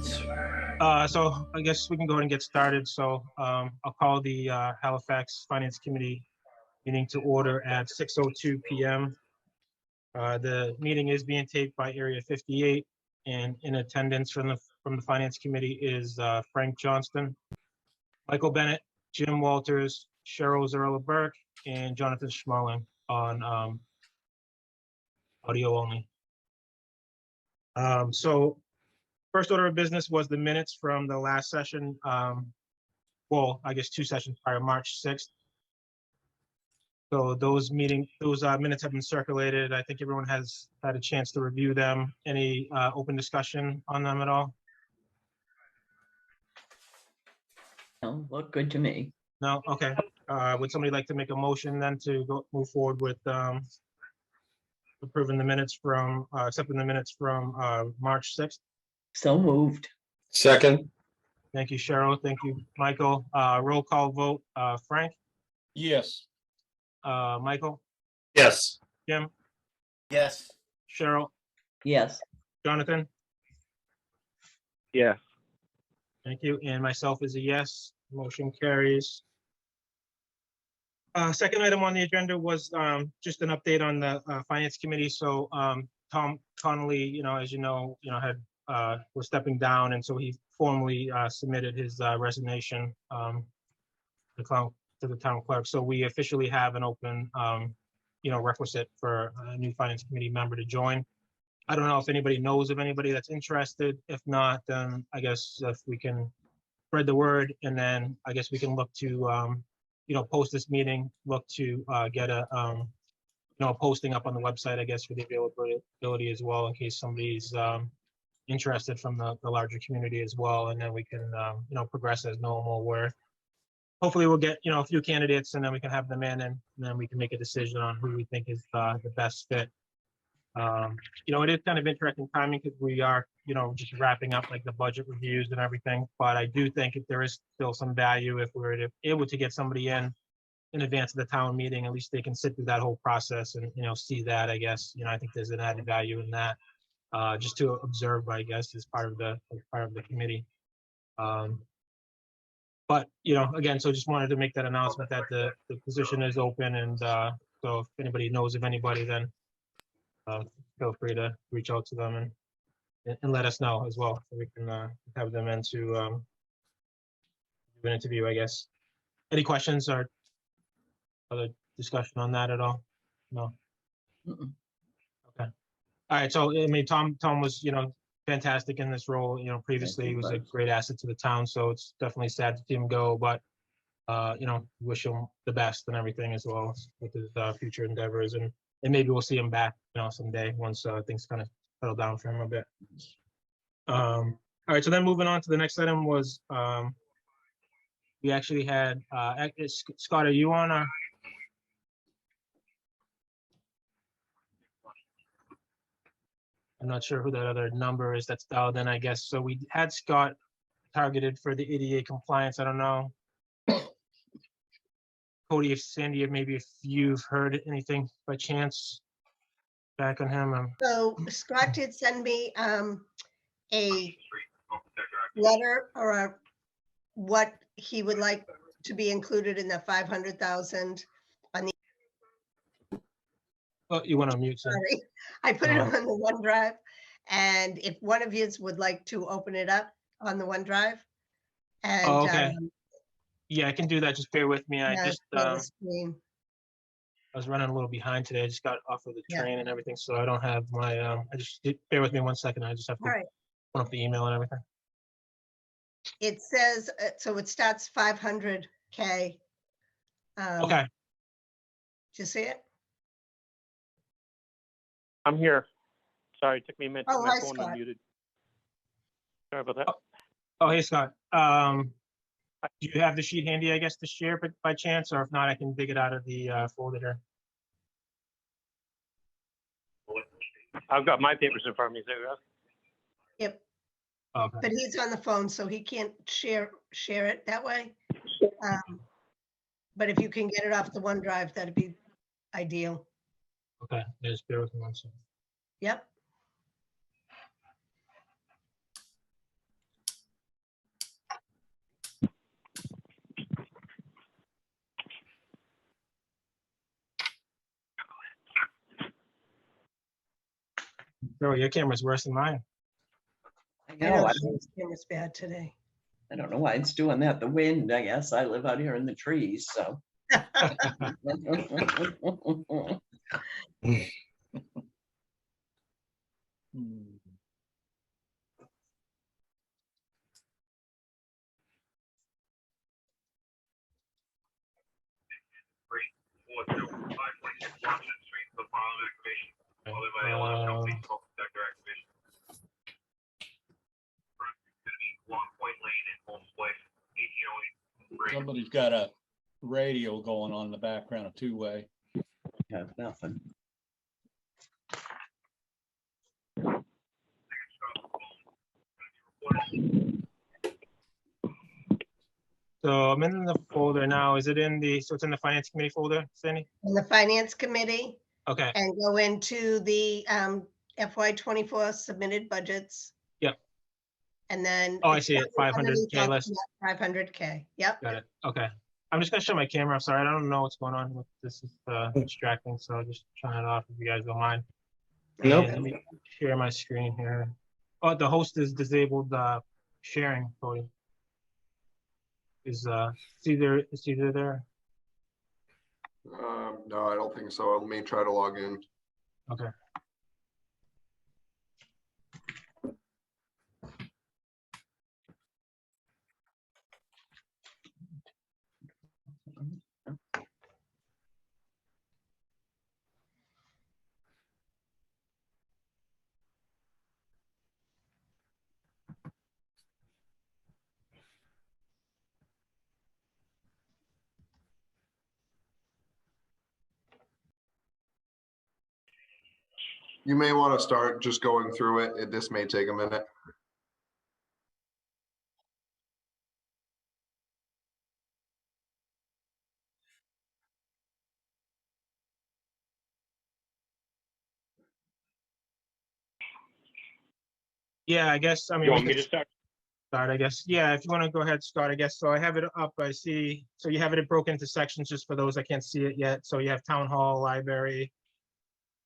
So I guess we can go ahead and get started. So I'll call the Halifax Finance Committee meeting to order at 6:02 p.m. The meeting is being taped by Area 58, and in attendance from the Finance Committee is Frank Johnston, Michael Bennett, Jim Walters, Cheryl Zarella Burke, and Jonathan Schmalling on audio only. So first order of business was the minutes from the last session. Well, I guess 2 sessions prior, March 6th. So those minutes have been circulated. I think everyone has had a chance to review them. Any open discussion on them at all? No, look good to me. No? Okay. Would somebody like to make a motion then to move forward with approving the minutes from, accepting the minutes from March 6th? So moved. Second. Thank you, Cheryl. Thank you, Michael. Roll call vote. Frank? Yes. Michael? Yes. Jim? Yes. Cheryl? Yes. Jonathan? Yes. Thank you. And myself is a yes. Motion carries. Second item on the agenda was just an update on the Finance Committee. So Tom Connolly, as you know, had was stepping down, and so he formally submitted his resignation to the town clerk. So we officially have an open, requisite for a new Finance Committee member to join. I don't know if anybody knows of anybody that's interested. If not, then I guess if we can spread the word, and then I guess we can look to, post this meeting, look to get a, posting up on the website, I guess, for the availability as well, in case somebody's interested from the larger community as well. And then we can, progress as normal, where hopefully we'll get, a few candidates, and then we can have them in, and then we can make a decision on who we think is the best fit. It is kind of interesting timing because we are, just wrapping up like the budget reviews and everything. But I do think if there is still some value, if we're able to get somebody in advance of the town meeting, at least they can sit through that whole process and, see that, I guess, I think there's an added value in that, just to observe, I guess, as part of the committee. But, again, so just wanted to make that announcement that the position is open, and so if anybody knows of anybody, then feel free to reach out to them and let us know as well, so we can have them in to do an interview, I guess. Any questions or other discussion on that at all? No. Mm-mm. Okay. All right. So I mean, Tom was fantastic in this role. Previously he was a great asset to the town. So it's definitely sad to see him go, but wish him the best and everything as well with his future endeavors, and maybe we'll see him back, someday once things kind of settle down for him a bit. All right, so then moving on to the next item was we actually had Scott, are you on? I'm not sure who that other number is that's dialed in, I guess. So we had Scott targeted for the ADA compliance. I don't know, Cody, if Sandy, maybe if you've heard anything by chance back on him. So Scott did send me a letter or what he would like to be included in the 500,000 on the. Oh, you want to mute? Sorry, I put it on the OneDrive, and if one of you would like to open it up on the OneDrive, and okay. Yeah, I can do that. Just bear with me. I just I was running a little behind today. I just got off of the train and everything, so I don't have my. I just bear with me 1 second. I just have to put up the email and everything. It says so. It starts 500K. Okay. Did you see it? I'm here. Sorry, it took me a minute to Oh, get my hi, phone Scott. unmuted. Sorry about that. Oh, hey, Scott. Do you have the sheet handy, I guess, to share by chance? Or if not, I can dig it out of the folder here. I've got my papers in front of me. So Yep. Okay. But he's on the phone, so he can't share it that way. But if you can get it off the OneDrive, that'd be ideal. Okay, just bear with me 1 second. Yep. Bro, your camera's worse than mine. I I know know, Shane's camera's bad today. I don't know why it's doing that. The wind, I guess. I live out here in the trees, so. Somebody's got a radio going on in the background, a two-way. Yeah, nothing. So I'm in the folder now. Is it in the, so it's in the finance committee folder, Sandy? In the finance committee, Okay, and go into the FY '24 submitted budgets. Yep. And then. Oh, I see it, 500K list. 500K, yep. Got it. Okay. I'm just gonna shut my camera. I'm sorry. I don't know what's going on with this. Is distracting. So I'll just turn it off if you guys don't mind. Nope. And let me share my screen here. Oh, the host is disabled sharing, Cody. Is Caesar there? No, I don't think so. Let me try to log in. Okay. You may want to start just going through it. This may take a minute. Yeah, I guess. I mean, You we want me can to start? start, I guess. Yeah, if you want to go ahead, start, I guess. So I have it up. I see. So you have it broken into sections just for those that can't see it yet. So you have town hall, library,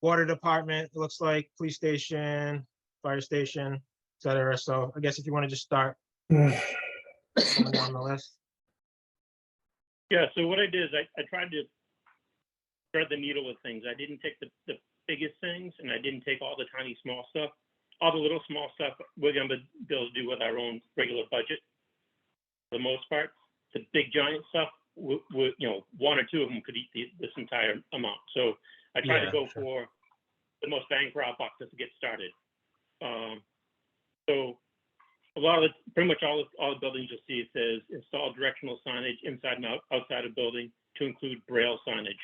water department, it looks like, police station, fire station, et cetera. So I guess if you want to just start going down the list. Yeah, so what I did is I tried to thread the needle with things. I didn't take the biggest things, and I didn't take all the tiny small stuff. All the little small stuff we're gonna be able to do with our own regular budget for the most part. The big giant stuff, you know, one or two of them could eat this entire amount. So I tried Yeah, to go sure. for the most bang for our buck just to get started. So a lot of pretty much all the buildings you'll see, it says install directional signage inside and outside of building to include braille signage.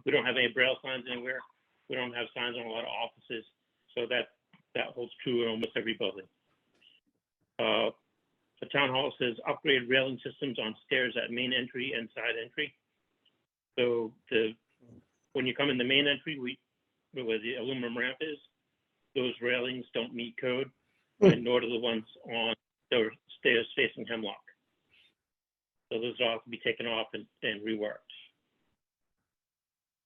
We don't have any braille signs anywhere. We don't have signs on a lot of offices. So that holds true in almost every building. The town hall says upgrade railing systems on stairs at main entry and side entry. So when you come in the main entry, where the aluminum ramp is, those railings don't meet code, and nor do the ones on the stairs facing Hemlock. So those all have to be taken off and reworked.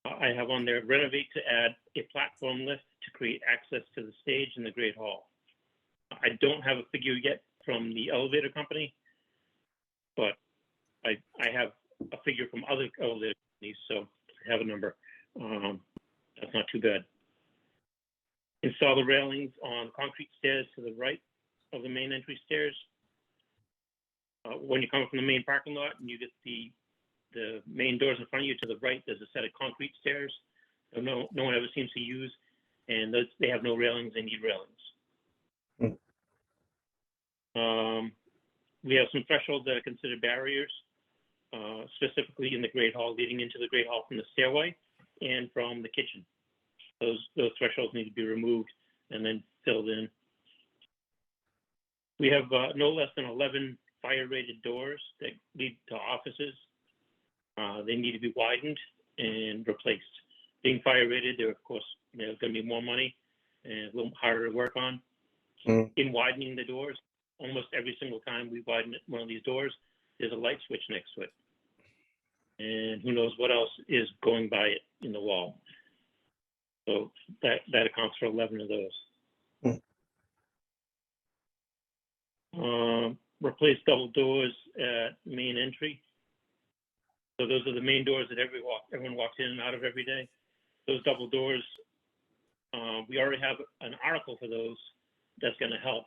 I have on there renovate to add a platform lift to create access to the stage in the Great Hall. I don't have a figure yet from the elevator company, but I have a figure from other elevator companies, so I have a number. That's not too bad. Install the railings on concrete stairs to the right of the main entry stairs. When you come from the main parking lot and you get the main doors in front of you, to the right, there's a set of concrete stairs that no one ever seems to use, and they have no railings. They need railings. We have some thresholds that are considered barriers, specifically in the Great Hall, leading into the Great Hall from the stairway and from the kitchen. Those thresholds need to be removed and then filled in. We have no less than 11 fire-rated doors that lead to offices. They need to be widened and replaced. Being fire-rated, they're of course going to be more money and a little harder to work on. In widening the doors, almost every single time we widen one of these doors, there's a light switch next to it. And who knows what else is going by it in the wall. So that accounts for 11 of those. Replace double doors at main entry. So those are the main doors that everyone walks in and out of every day. Those double doors, we already have an article for those that's going to help.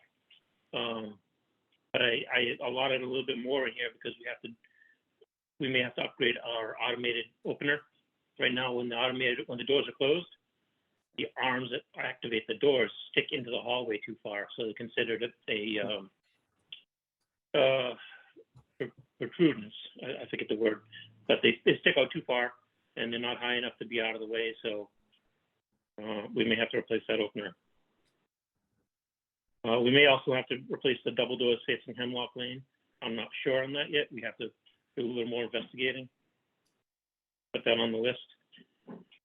But I allotted a little bit more in here because we may have to upgrade our automated opener. Right now, when the doors are closed, the arms that activate the doors stick into the hallway too far, so they're considered a protrudence. I forget the word, but they stick out too far and they're not high enough to be out of the way. So we may have to replace that opener. We may also have to replace the double doors facing Hemlock Lane. I'm not sure on that yet. We have to do a little more investigating. Put that on the list.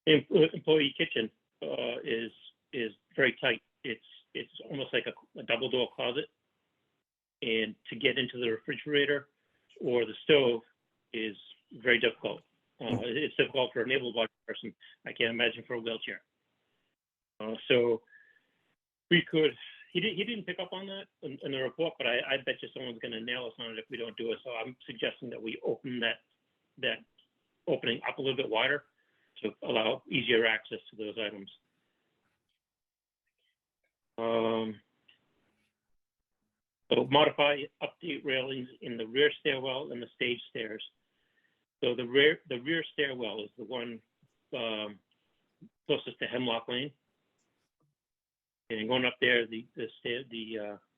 Employee kitchen is very tight. It's almost like a double door closet, and to get into the refrigerator or the stove is very difficult. It's difficult for an able-bodied person. I can't imagine for a wheelchair. So we could. He didn't pick up on that in the report, but I bet you someone's going to nail us on it if we don't do it. So I'm suggesting that we open that opening up a little bit wider to allow easier access to those items. So modify, update railings in the rear stairwell and the stage stairs. So the rear stairwell is the one closest to Hemlock Lane. And going up there, the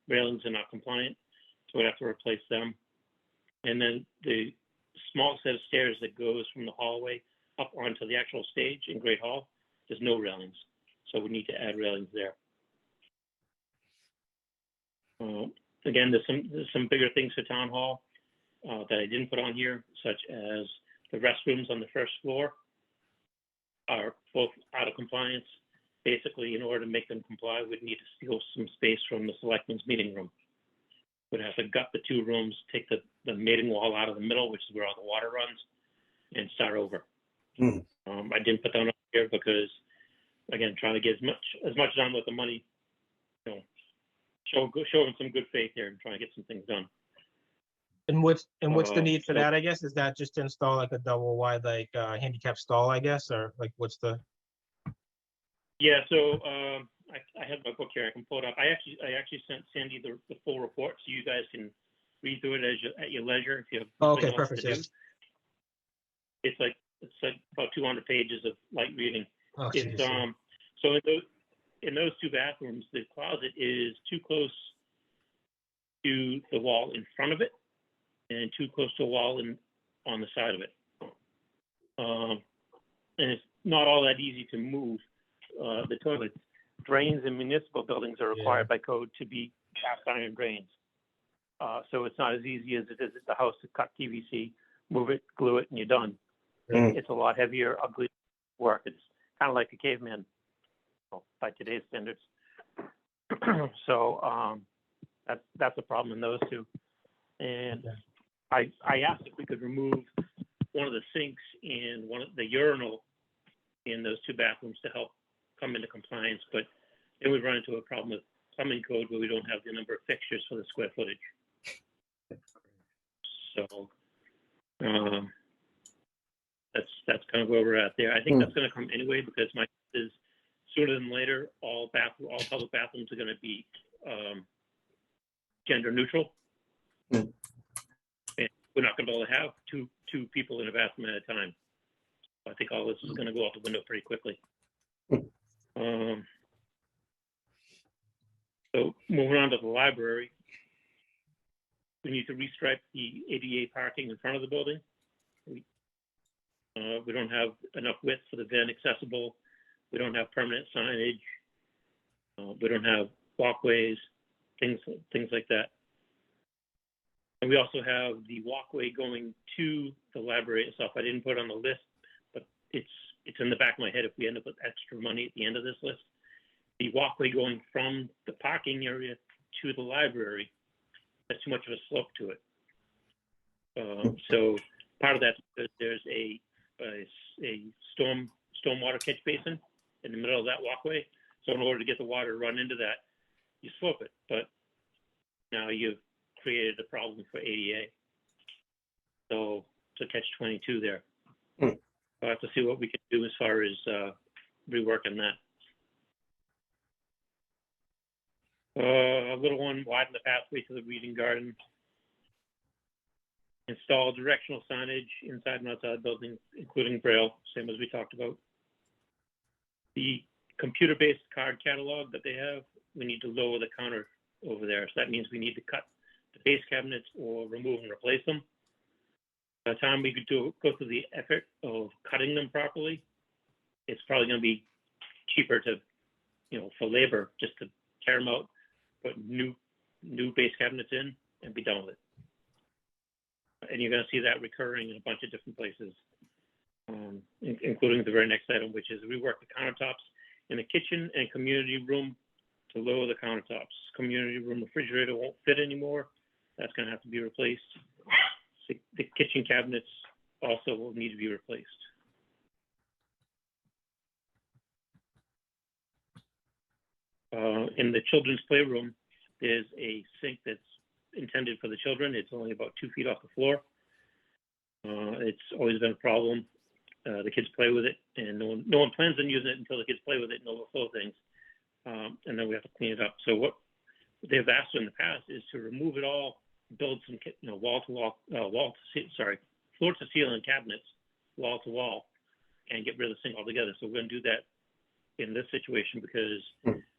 railings are not compliant, so we'd have to replace them. And then the small set of stairs that goes from the hallway up onto the actual stage in Great Hall, there's no railings, so we need to add railings there. Again, there's some bigger things for Town Hall that I didn't put on here, such as the restrooms on the first floor are both out of compliance. Basically, in order to make them comply, we'd need to steal some space from the selectmen's meeting room. We'd have to gut the two rooms, take the mating wall out of the middle, which is where all the water runs, and start over. I didn't put that on here because, again, trying to get as much done with the money, showing some good faith there and trying to get some things done. And what's the need for that, I guess? Is that just to install like a double wide, like handicap stall, I guess, or like what's the? Yeah, so I have my book here. I can pull it up. I actually sent Sandy the full report, so you guys can read through it at your leisure if you have. Okay, perfect. Yes. It's like about 200 pages of light reading. Oh, It's geez. so in those two bathrooms, the closet is too close to the wall in front of it, and too close to a wall on the side of it. And it's not all that easy to move. The toilet drains in municipal buildings are required by code to be cast iron drains. So it's not as easy as it is at the house to cut PVC, move it, glue it, and you're done. It's a lot heavier, ugly work. It's kind of like a caveman by today's standards. So that's a problem in those two. And I asked if we could remove one of the sinks and one of the urinal in those two bathrooms to help come into compliance, but then we run into a problem with plumbing code where we don't have the number of fixtures for the square footage. So that's kind of where we're at there. I think that's going to come anyway because my is sooner than later all public bathrooms are going to be gender neutral. And we're not going to be able to have two people in a bathroom at a time. I think all this is going to go out the window pretty quickly. So moving on to the library, we need to restripe the ADA parking in front of the building. We don't have enough width for the van accessible. We don't have permanent signage. We don't have walkways, things like that. And we also have the walkway going to the library itself. I didn't put it on the list, but it's in the back of my head if we end up with extra money at the end of this list. The walkway going from the parking area to the library has too much of a slope to it. So part of that is there's a stormwater catch basin in the middle of that walkway. So in order to get the water to run into that, you slope it. But now you've created a problem for ADA. So it's a catch-22 there. I'll have to see what we can do as far as reworking that. A little one, widen the pathway to the reading garden. Install directional signage inside and outside the building, including Braille, same as we talked about. The computer-based card catalog that they have, we need to lower the counter over there. So that means we need to cut the base cabinets or remove and replace them. By the time we could go through the effort of cutting them properly, it's probably going to be cheaper to, for labor, just to tear them out, put new base cabinets in, and be done with it. And you're going to see that recurring in a bunch of different places, including the very next item, which is rework the countertops in the kitchen and community room to lower the countertops. Community room refrigerator won't fit anymore. That's going to have to be replaced. The kitchen cabinets also will need to be replaced. In the children's playroom, there's a sink that's intended for the children. It's only about 2 feet off the floor. It's always been a problem. The kids play with it, and no one plans on using it until the kids play with it and overflow things, and then we have to clean it up. So what they've asked in the past is to remove it all, build some floor to ceiling cabinets, wall to wall, and get rid of the sink altogether. So we're going to do that in this situation because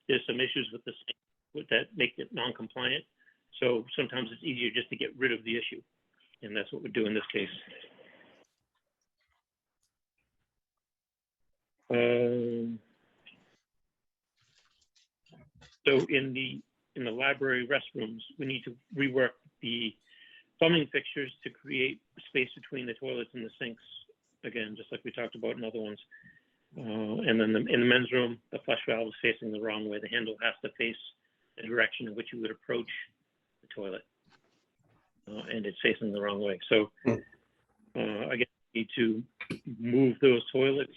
there's some issues with the sink that make it non-compliant. So sometimes it's easier just to get rid of the issue, and that's what we do in this case. So in the library restrooms, we need to rework the plumbing fixtures to create space between the toilets and the sinks. Again, just like we talked about in other ones. And then in the men's room, the flush valve is facing the wrong way. The handle has to face the direction in which you would approach the toilet, and it's facing the wrong way. So again, we need to move those toilets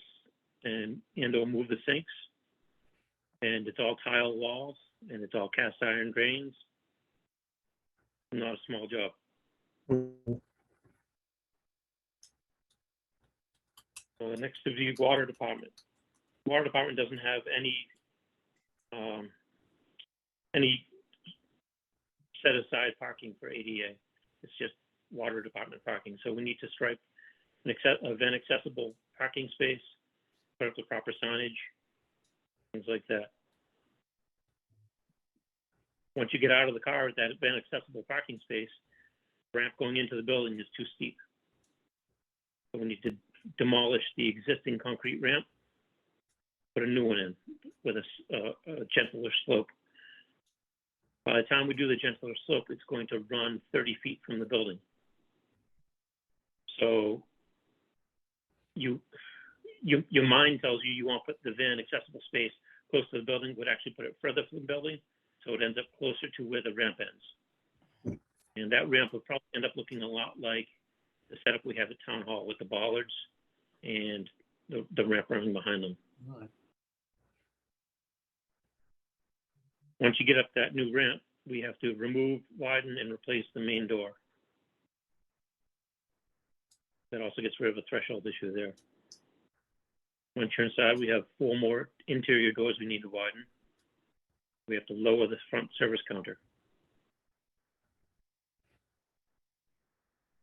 and or move the sinks. And it's all tile walls, and it's all cast iron drains. Not a small job. Next to the water department. Water department doesn't have any set aside parking for ADA. It's just water department parking. So we need to stripe an event accessible parking space, put up the proper signage, things like that. Once you get out of the car at that event accessible parking space, the ramp going into the building is too steep. So we need to demolish the existing concrete ramp, put a new one in with a gentler slope. By the time we do the gentler slope, it's going to run 30 feet from the building. So your mind tells you want to put the van accessible space close to the building, would actually put it further from the building, so it ends up closer to where the ramp ends. And that ramp would probably end up looking a lot like the setup we have at Town Hall with the bollards and the ramp running behind them. Once you get up that new ramp, we have to remove, widen, and replace the main door. That also gets rid of a threshold issue there. Once you're inside, we have 4 more interior doors we need to widen. We have to lower the front service counter.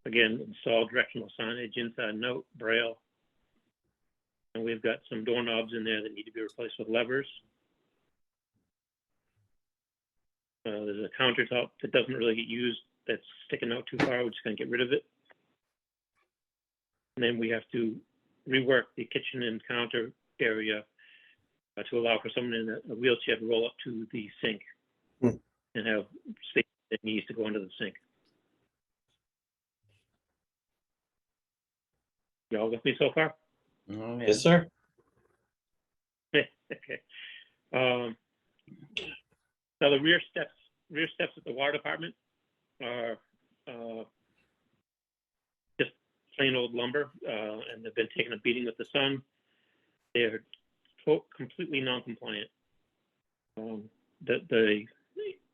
Again, install directional signage, inside note, braille. And we've got some doorknobs in there that need to be replaced with levers. There's a countertop that doesn't really get used that's sticking out too far. We're just going to get rid of it. And then we have to rework the kitchen and counter area to allow for someone in a wheelchair to roll up to the sink and have space that needs to go into the sink. Y'all with me so far? Oh, yeah. Yes, sir. Okay. Now the rear steps at the water department are just plain old lumber, and they've been taking a beating with the sun. They're completely non-compliant.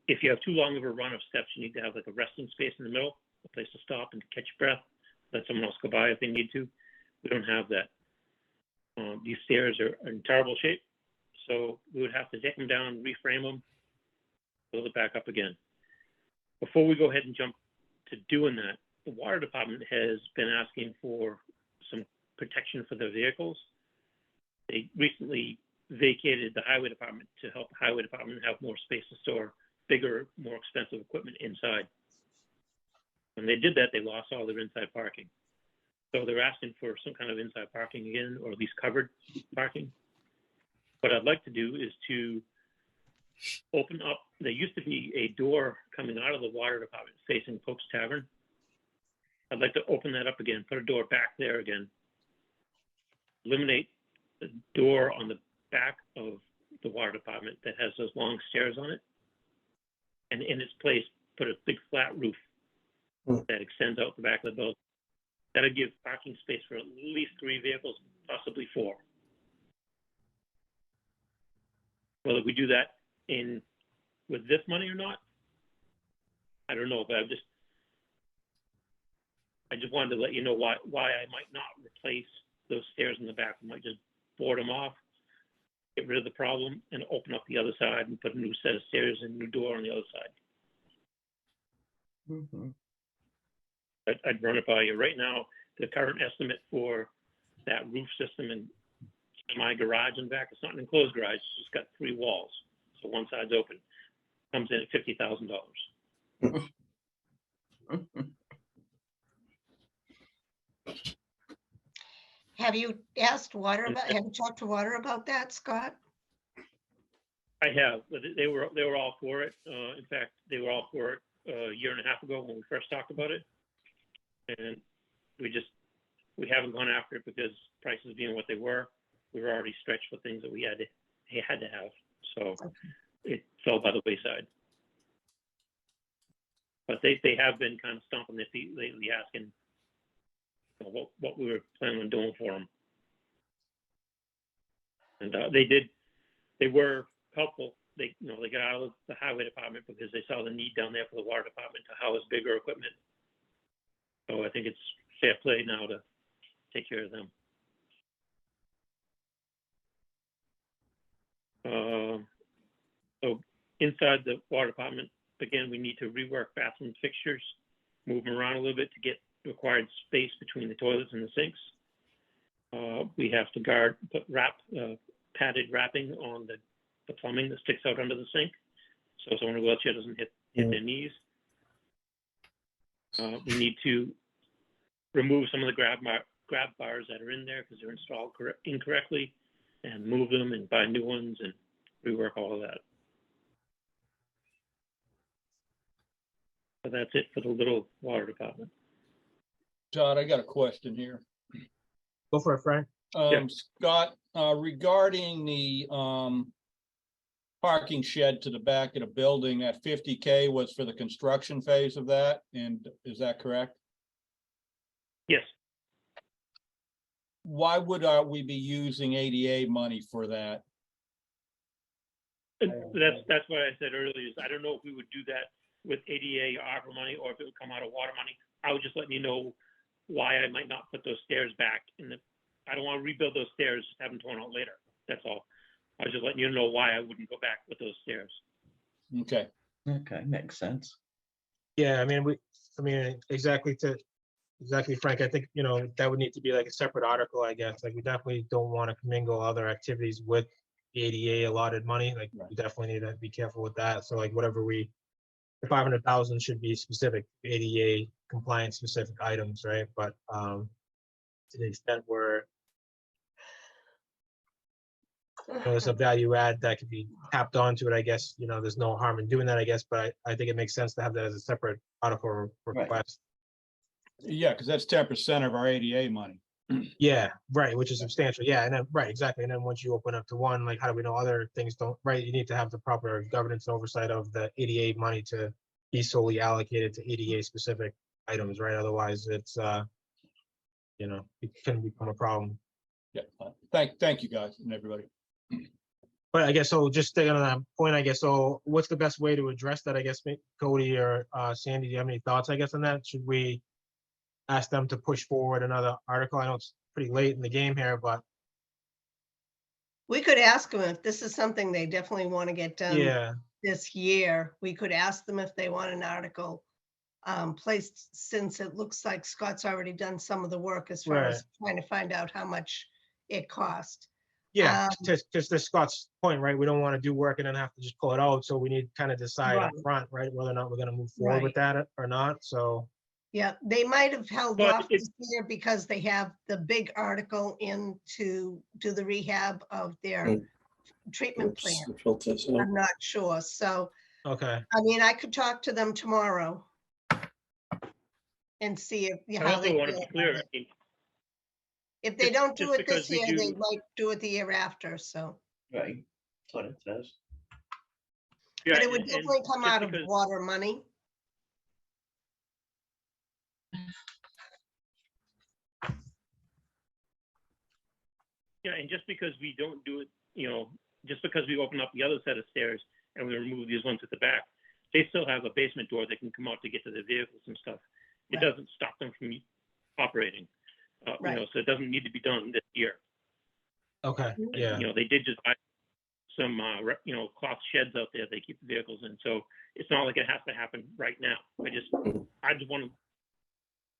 If you have too long of a run of steps, you need to have like a resting space in the middle, a place to stop and catch your breath, let someone else go by if they need to. We don't have that. These stairs are in terrible shape, so we would have to take them down, reframe them, build it back up again. Before we go ahead and jump to doing that, the water department has been asking for some protection for their vehicles. They recently vacated the highway department to help the highway department have more space to store bigger, more expensive equipment inside. When they did that, they lost all their inside parking. So they're asking for some kind of inside parking again, or at least covered parking. What I'd like to do is to open up, there used to be a door coming out of the water department facing Pope's Tavern. I'd like to open that up again, put a door back there again, eliminate the door on the back of the water department that has those long stairs on it, and in its place, put a big flat roof that extends out the back of the building. That'll give parking space for at least 3 vehicles, possibly 4. Whether we do that with this money or not, I don't know, but I just wanted to let you know why I might not replace those stairs in the back. I might just board them off, get rid of the problem, and open up the other side and put a new set of stairs and a new door on the other side. Mhm. I'd run it by you. Right now, the current estimate for that roof system and my garage in the back, it's not an enclosed garage, it's just got 3 walls. So one side's open. Comes in at $50,000. Have you talked to water about that, Scott? I have, but they were all for it. In fact, they were all for it a year and a half ago when we first talked about it. And we haven't gone after it because prices being what they were, we were already stretched for things that we had to have. So it fell by the wayside. But they have been kind of stomping their feet lately, asking what we were planning on doing for them. And they were helpful. They got out of the highway department because they saw the need down there for the water department to house bigger equipment. So I think it's fair play now to take care of them. So inside the water department, again, we need to rework bathroom fixtures, move them around a little bit to get required space between the toilets and the sinks. We have to put padded wrapping on the plumbing that sticks out under the sink, so someone in a wheelchair doesn't hit their knees. We need to remove some of the grab bars that are in there because they're installed incorrectly, and move them and buy new ones and rework all of that. So that's it for the little water department. Todd, I got a question here. Go for it, Frank. Yeah. Scott, regarding the parking shed to the back of the building, that $50K was for the construction phase of that, and is that correct? Yes. Why would we be using ADA money for that? That's what I said earlier, is I don't know if we would do that with ADA or ARPA money, or if it would come out of water money. I was just letting you know why I might not put those stairs back I don't want to rebuild those stairs, have them torn out later. That's all. I was just letting you know why I wouldn't go back with those stairs. Okay. Okay, makes sense. Yeah, exactly, Frank. I think, that would need to be like a separate article, I guess. Like, we definitely don't want to commingle other activities with the ADA allotted money. Like, Right. we definitely need to be careful with that. So like whatever the 500,000 should be specific ADA compliance specific items, right? But to the extent where there's a value add that could be tapped onto it, I guess, there's no harm in doing that, I guess, but I think it makes sense to have that as a separate article request. Yeah, because that's 10% of our ADA money. Yeah, right, which is substantial. Yeah, and then, right, exactly. And then once you open up to one, like, how do we know other things don't, right? You need to have the proper governance and oversight of the ADA money to be solely allocated to ADA specific items, right? Otherwise, it's, it can become a problem. Yeah. Thank you guys and everybody. But I guess so. Just staying on that point, I guess so. What's the best way to address that? I guess Cody or Sandy, do you have any thoughts? I guess on that. Should we ask them to push forward another article? I know it's pretty late in the game here, but We could ask them if this is something they definitely want to get done yeah, this year. We could ask them if they want an article placed, since it looks like Scott's already done some of the work as far as trying to find out how much it cost. yeah. Just to Scott's point, right? We don't want to do work and then have to just pull it out. So we need to kind of decide up Right. front, right, whether or not we're going to move forward with that or not. So Yeah, they might have held But off this year because they have the big article in to do the rehab of their treatment plant. I'm not sure. So, okay, I mean, I could talk to them tomorrow and see if, I how they also want to feel be about clear. it. I mean, If they just- don't do just it this because we year, they do- might do it the year after, so. Right, that's what it says. yeah, But it would and definitely come just out of because- water money. Yeah, and just because we don't do it, just because we open up the other set of stairs and we remove these ones at the back, they still have a basement door they can come out to get to their vehicles and stuff. It Right. doesn't stop them from operating. Right. So it doesn't need to be done this year. okay, yeah, They did just buy some, cloth sheds out there they keep the vehicles in. So it's not like it has to happen right now. I just want to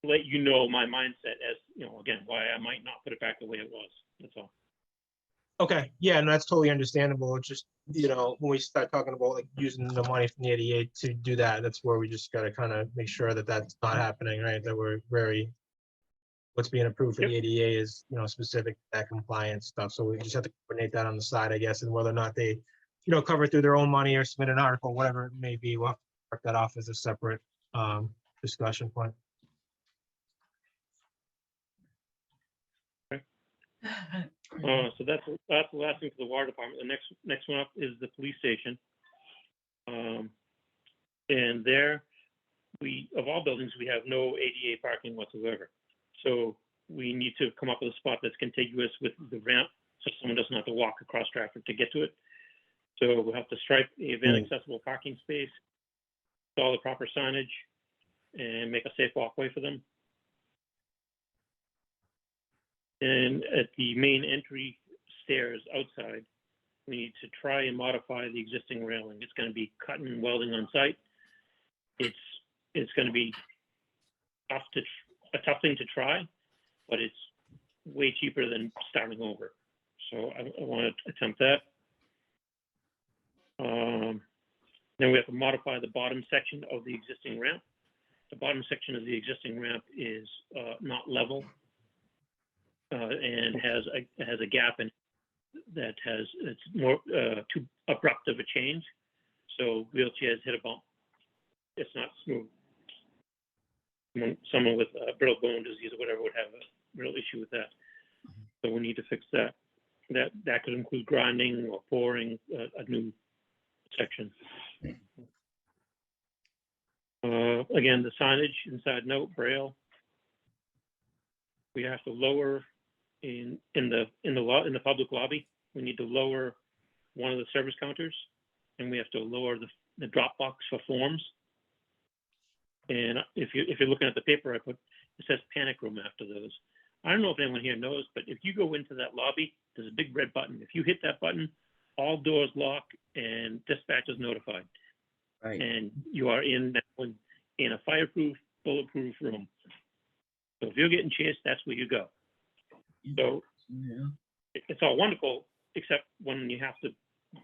let you know my mindset as, again, why I might not put it back the way it was. That's all. okay, yeah, and that's totally understandable. It's just, when we start talking about like using the money from the 88 to do that, that's where we just got to kind of make sure that that's not happening, right? That we're what's being approved for the Yep. ADA is, specific to that compliance stuff. So we just have to coordinate that on the side, I guess, and whether or not they, cover through their own money or submit an article, whatever it may be, we'll have to mark that off as a separate discussion point. So that's the last thing for the water department. The next one up is the police station. And there, of all buildings, we have no ADA parking whatsoever. So we need to come up with a spot that's contiguous with the ramp, so someone doesn't have to walk across traffic to get to it. So we'll have to stripe a van accessible parking space, install the proper signage, and make a safe walkway for them. And at the main entry stairs outside, we need to try and modify the existing railing. It's going to be cutting and welding on site. It's going to be a tough thing to try, but it's way cheaper than starting over. So I want to attempt that. Then we have to modify the bottom section of the existing ramp. The bottom section of the existing ramp is not level and has a gap in it it's more too abrupt of a change. So wheelchairs hit a bump. It's not smooth. Someone with brittle bone disease or whatever would have a real issue with that. So we need to fix that. That could include grinding or pouring a new section. Again, the signage inside note braille. We have to lower in the public lobby. We need to lower one of the service counters, and we have to lower the drop box for forms. And if you're looking at the paper I put, it says panic room after those. I don't know if anyone here knows, but if you go into that lobby, there's a big red button. If you hit that button, all doors lock and dispatch is notified. Right. And you are in a fireproof, bulletproof room. So if you're getting chased, that's where you go. So Yeah. it's all wonderful, except when you have to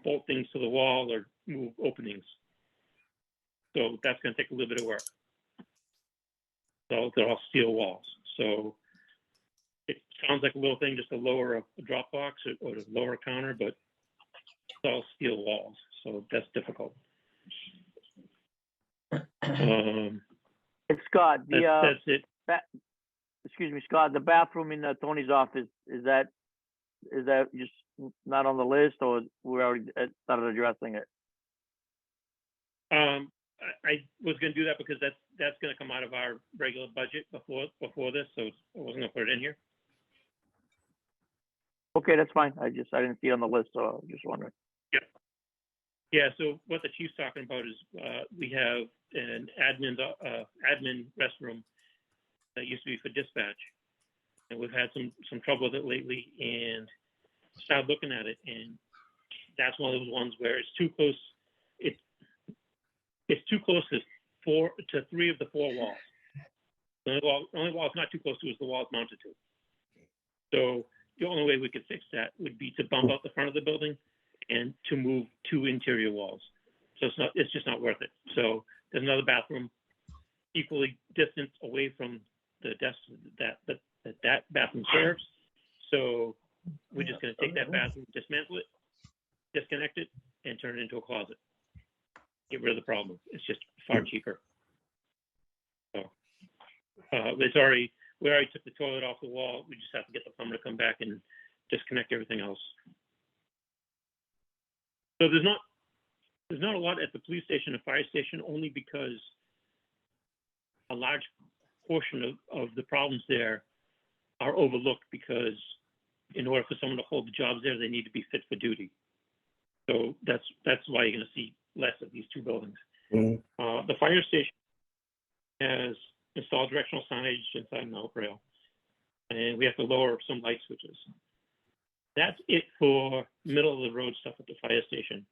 bolt things to the wall or move openings. So that's going to take a little bit of work. So they're all steel walls. So it sounds like a little thing just to lower a drop box or to lower a counter, but it's all steel walls. So that's difficult. It's Scott, That's it. excuse me, Scott, the bathroom in Tony's office, is that just not on the list, or we already started addressing it? I was going to do that because that's going to come out of our regular budget before this, so I wasn't going to put it in here. Okay, that's fine. I didn't see it on the list, so I was just wondering. Yeah, so what the chief's talking about is, we have an admin restroom that used to be for dispatch. And we've had some trouble with it lately and started looking at it, and that's one of those ones where it's too close. It's too close to 3 of the 4 walls. The only wall it's not too close to is the wall it's mounted to. So the only way we could fix that would be to bump out the front of the building and to move 2 interior walls. So it's just not worth it. So there's another bathroom equally distant away from the desk that bathroom serves. So we're just going to take that bathroom, dismantle it, disconnect it, and turn it into a closet. Get rid of the problem. It's just far cheaper. So we already took the toilet off the wall. We just have to get the plumber to come back and disconnect everything else. So there's not a lot at the police station or fire station, only because a large portion of the problems there are overlooked, because in order for someone to hold the jobs there, they need to be fit for duty. So that's why you're going to see less of these 2 buildings. The fire station has installed directional signage inside and out rail, and we have to lower some light switches. That's it for middle of the road stuff at the fire station.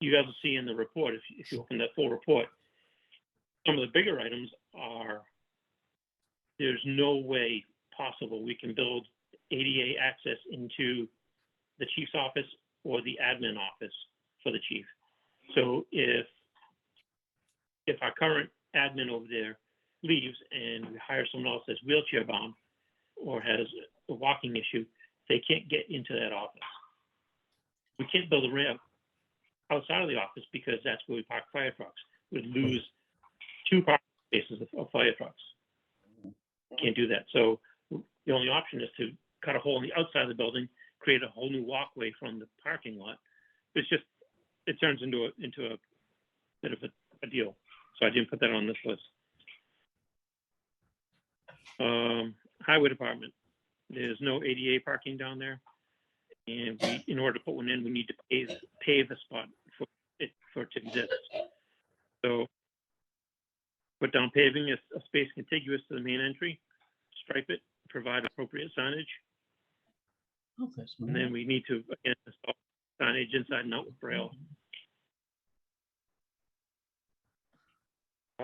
You guys will see in the report, if you open that full report, some of the bigger items are, there's no way possible we can build ADA access into the chief's office or the admin office for the chief. So if our current admin over there leaves and we hire someone else that's wheelchair bound or has a walking issue, they can't get into that office. We can't build a ramp outside of the office because that's where we park fire trucks. We'd lose 2 parking spaces of fire trucks. Can't do that. So the only option is to cut a hole in the outside of the building, create a whole new walkway from the parking lot. It turns into a bit of a deal. So I didn't put that on this list. Highway department. There's no ADA parking down there, and in order to put one in, we need to pave a spot for it to exist. So put down paving, a space contiguous to the main entry, stripe it, provide appropriate signage, and then we need to again install signage inside and out with braille.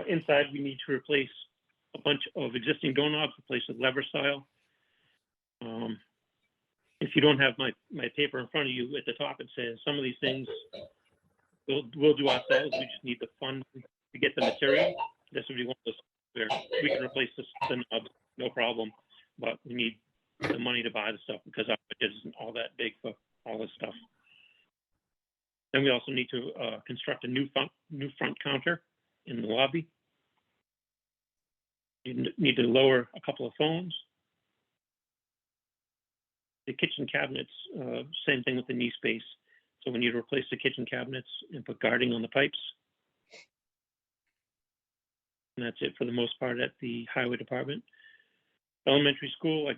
Inside, we need to replace a bunch of existing door knobs, replace with lever style. If you don't have my paper in front of you, at the top it says some of these things we'll do ourselves. We just need the funds to get the material. This would be one of those where we can replace the knobs, no problem, but we need the money to buy the stuff because our budget isn't all that big for all this stuff. Then we also need to construct a new front counter in the lobby. You need to lower a couple of phones. The kitchen cabinets, same thing with the knee space. So we need to replace the kitchen cabinets and put guarding on the pipes. And that's it for the most part at the highway department. Elementary school,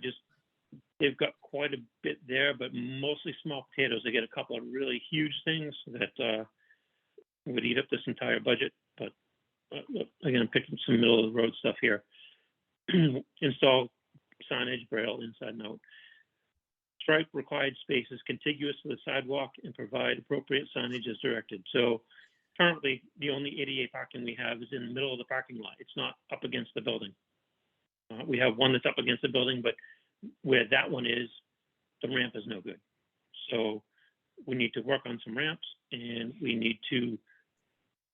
they've got quite a bit there, but mostly small potatoes. They get a couple of really huge things that would eat up this entire budget. But again, I'm picking some middle of the road stuff here. Install signage, braille inside and out. Stripe required spaces contiguous to the sidewalk and provide appropriate signage as directed. So currently, the only ADA parking we have is in the middle of the parking lot. It's not up against the building. We have one that's up against the building, but where that one is, the ramp is no good. So we need to work on some ramps, and we need to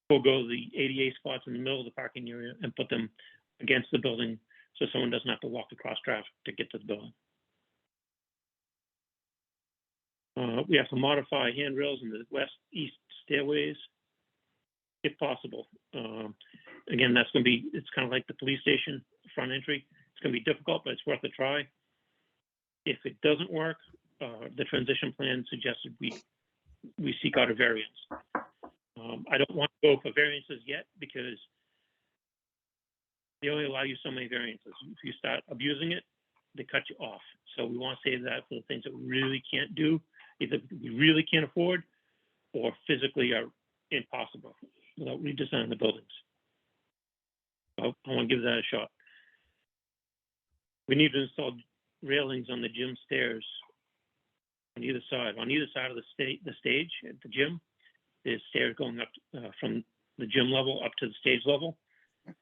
forego the ADA spots in the middle of the parking area and put them against the building so someone doesn't have to walk across traffic to get to the building. We have to modify handrails in the west-east stairways, if possible. Again, that's going to be, it's kind of like the police station front entry. It's going to be difficult, but it's worth a try. If it doesn't work, the transition plan suggested we seek out a variance. I don't want to go for variances yet because they only allow you so many variances. If you start abusing it, they cut you off. So we want to save that for the things that we really can't do, either we really can't afford or physically are impossible without redesigning the buildings. I want to give that a shot. We need to install railings on the gym stairs on either side. On either side of the stage at the gym, there's stairs going up from the gym level up to the stage level.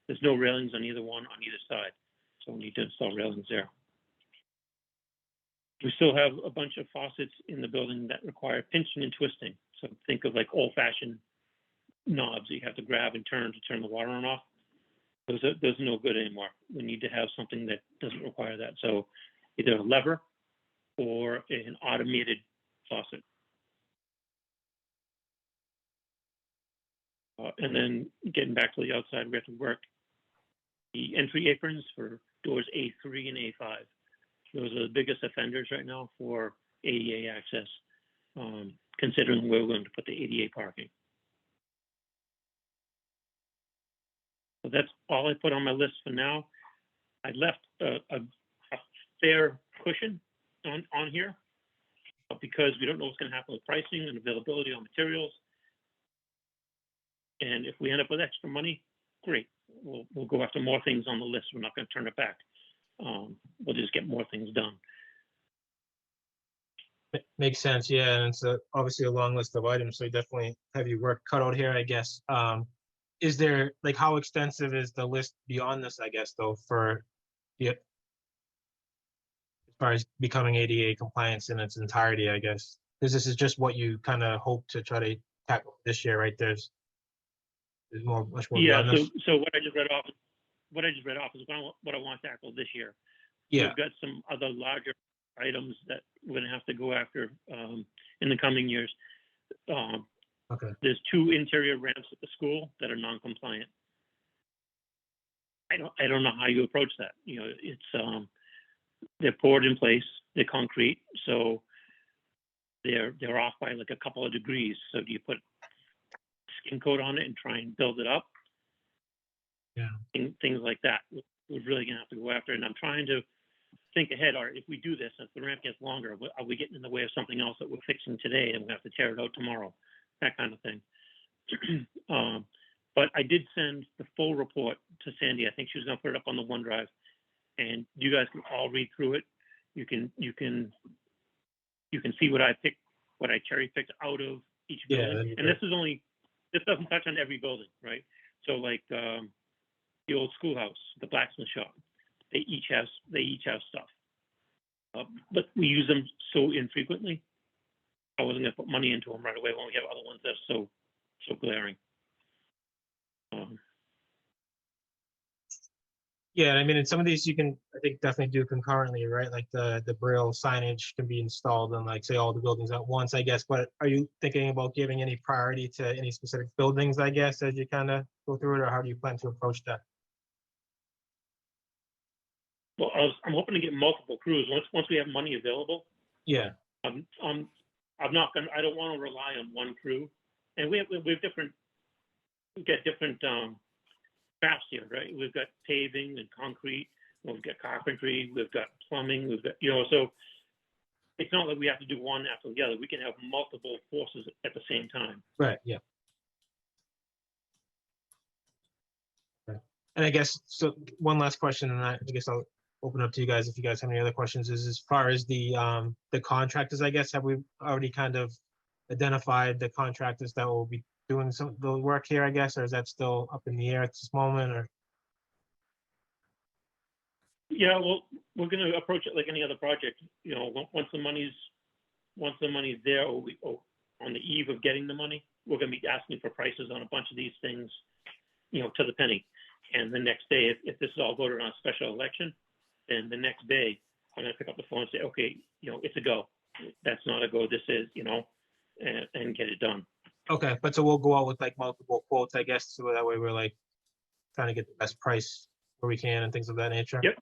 There's no railings on either one on either side, so we need to install railings there. We still have a bunch of faucets in the building that require pinching and twisting. So think of like old-fashioned knobs that you have to grab and turn to turn the water on off. Those are no good anymore. We need to have something that doesn't require that. So either a lever or an automated faucet. And then getting back to the outside, we have to work the entry aprons for doors A3 and A5. Those are the biggest offenders right now for ADA access, considering where we're going to put the ADA parking. So that's all I put on my list for now. I left a fair cushion on here because we don't know what's going to happen with pricing and availability on materials. And if we end up with extra money, great. We'll go after more things on the list. We're not going to turn it back. We'll just get more things done. Makes sense, yeah, and it's obviously a long list of items, so you definitely have your work cut out here, I guess. Is there, like, how extensive is the list beyond this, I guess, though, for as far as becoming ADA compliance in its entirety, I guess? Because this is just what you kind of hope to try to tackle this year, right? There's much more Yeah, beyond this. so what I just read off is what I want to tackle this year. Yeah, We've got some other larger items that we're going to have to go after in the coming years. okay, There's 2 interior ramps at the school that are non-compliant. I don't know how you approach that. You know, it's they're poured in place, they're concrete, so they're off by like a couple of degrees. So do you put skin coat on it and try and build it up? Yeah. Things like that. We're really gonna have to go after, and I'm trying to think ahead. Or if we do this, as the ramp gets longer, are we getting in the way of something else that we're fixing today and we have to tear it out tomorrow? That kind of thing. But I did send the full report to Sandy. I think she was gonna put it up on the OneDrive, and you guys can all read through it. You can see what I picked, what I cherry picked out of each Yeah, building. And this doesn't touch on every building, right? So like the old schoolhouse, the blacksmith shop, they each have stuff, but we use them so infrequently. I wasn't going to put money into them right away when we have other ones that are so glaring. yeah, I mean, in some of these you can, I think, definitely do concurrently, right? Like the Braille signage can be installed in, like, say, all the buildings at once, I guess. But are you thinking about giving any priority to any specific buildings, I guess, as you kind of go through it, or how do you plan to approach that? Well, I'm hoping to get multiple crews once we have money available. Yeah, I don't want to rely on one crew, and we've got different crafts here, right? We've got paving and concrete, we've got carpentry, we've got plumbing, we've got, so it's not like we have to do one after the other. We can have multiple forces at the same time. right, yeah. Okay. And I guess, so one last question, and I guess I'll open up to you guys if you guys have any other questions, is as far as the contractors, I guess, have we already kind of identified the contractors that will be doing some of the work here, I guess, or is that still up in the air at this moment, or? Yeah, well, we're going to approach it like any other project. Once the money's there, or on the eve of getting the money, we're going to be asking for prices on a bunch of these things, to the penny. And the next day, if this is all voted on a special election, then the next day I'm going to pick up the phone and say, okay, it's a go. That's not a go. This is, and get it done. Okay, but so we'll go out with like multiple quotes, I guess, so that way we're like trying to get the best price where we can and things of that nature. Yep.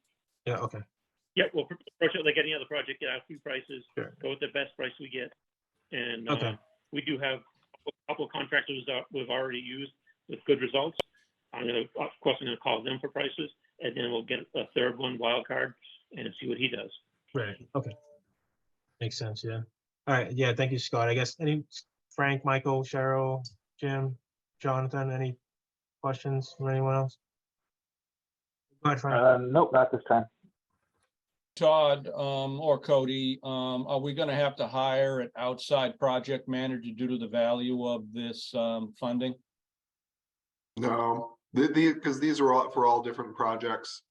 Yeah. Okay. Yep. We'll approach it like any other project. Get our few prices. Sure. Go with the best price we get. And Okay. we do have a couple of contractors that we've already used with good results. Of course, I'm going to call them for prices, and then we'll get a third one, wild card, and see what he does. Right, okay. Makes sense, yeah. All right, yeah, thank you, Scott. I guess Frank, Michael, Cheryl, Jim, Jonathan, any questions from anyone else? Go ahead, Frank. Nope, not this time. Todd, or Cody, are we gonna have to hire an outside project manager due to the value of this, funding? No, because these are all for all different projects.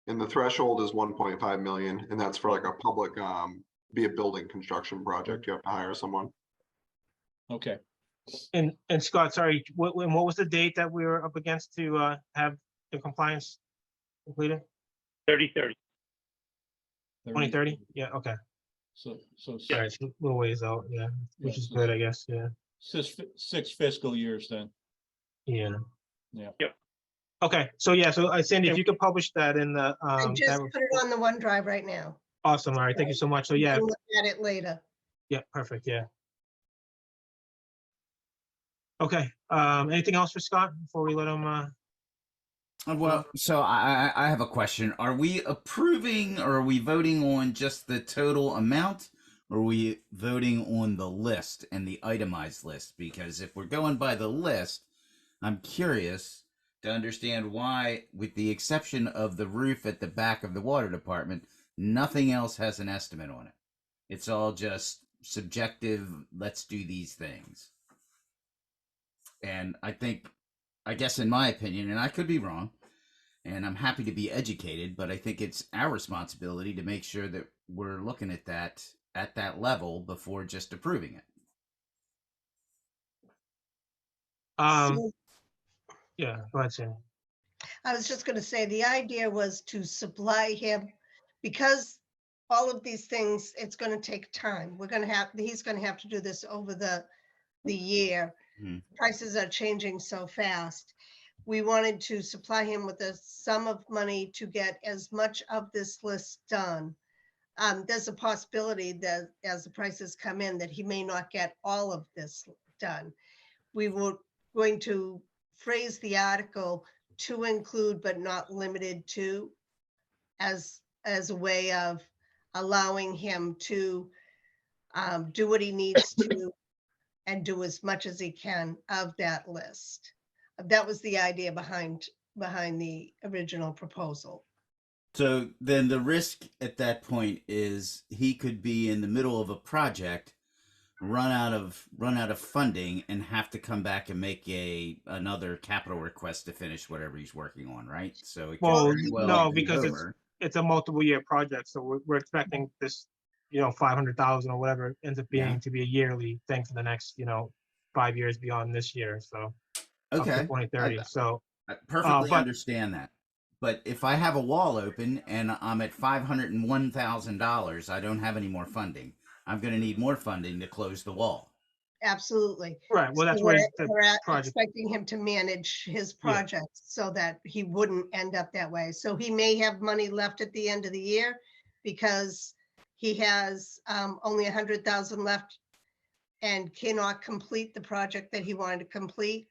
And the threshold is 1.5 million, and that's for like a public, be a building construction project. You have to hire someone. Okay, And Scott, sorry, what was the date that we were up against to have the compliance completed? 30/30. 2030? Yeah, okay. So, Yeah, it's a little ways out, yeah, which is good, I guess, yeah. six fiscal years then. Yeah. Yeah. Yep. Okay, so yeah, so Sandy, if you could publish that in the, I that just would- put it on the OneDrive right now. awesome, all right, thank you so much. So You yeah, can look at it later. yeah, perfect, yeah. Okay, anything else for Scott before we let him, Well, so I have a question. Are we approving or are we voting on just the total amount? Or are we voting on the list and the itemized list? Because if we're going by the list, I'm curious to understand why, with the exception of the roof at the back of the water department, nothing else has an estimate on it. It's all just subjective, let's do these things. And I guess in my opinion, and I could be wrong, and I'm happy to be educated, but I think it's our responsibility to make sure that we're looking at that level before just approving it. So yeah, go ahead, Sandy. I was just gonna say, the idea was to supply him, because all of these things, it's gonna take time. He's gonna have to do this over the year. Mhm. Prices are changing so fast. We wanted to supply him with a sum of money to get as much of this list done. There's a possibility that as the prices come in, that he may not get all of this done. We were going to phrase the article to include but not limited to, as a way of allowing him to do what he needs to and do as much as he can of that list. That was the idea behind the original proposal. So then the risk at that point is he could be in the middle of a project, run out of funding, and have to come back and make another capital request to finish whatever he's working on, right? So it could Well, very well no, be because over. it's a multiple year project, so we're expecting this, 500,000 or whatever it ends up being Yeah. to be a yearly thing for the next, 5 years beyond this year, so. Up to Okay, 2030, so, I perfectly but- understand that. But if I have a wall open and I'm at $501,000, I don't have any more funding. I'm going to need more funding to close the wall. Absolutely. right, well, that's So where we're the project, expecting him to manage his Yeah. projects so that he wouldn't end up that way. So he may have money left at the end of the year because he has only 100,000 left and cannot complete the project that he wanted to complete.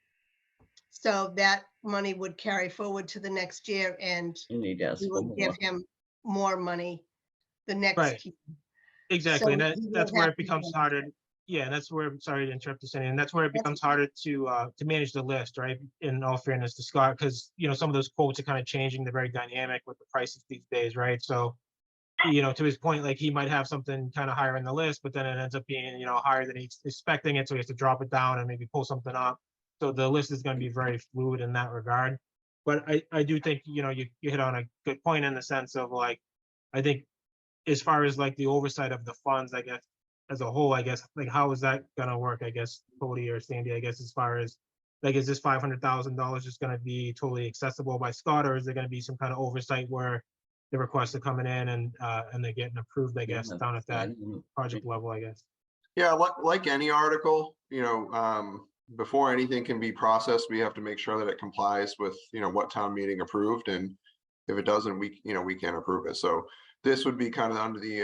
So that money would carry forward to the next year, and You need to ask we for would give more. him more money the Right. next year. exactly, and So he that's will where have it to becomes manage harder. it. Yeah, and that's where, sorry to interrupt you, Sandy, and that's where it That's becomes okay. harder to manage the list, right? In all fairness to Scott, because, some of those quotes are kind of changing. They're very dynamic with the prices these days, right? So, to his point, like he might have something kind of higher in the list, but then it ends up being, higher than he's expecting it. So he has to drop it down and maybe pull something up. So the list is going to be very fluid in that regard. But I do think, you hit on a good point in the sense of like, I think as far as like the oversight of the funds, I guess, as a whole, I guess, like, how is that gonna work, I guess, Cody or Sandy, I guess, as far as, like, is this $500,000 just gonna be totally accessible by Scott, or is there gonna be some kind of oversight where the requests are coming in and they're getting approved, I guess, down at that project level, I guess? Yeah, like any article, before anything can be processed, we have to make sure that it complies with, what town meeting approved. And if it doesn't, we can't approve it. So this would be kind of under the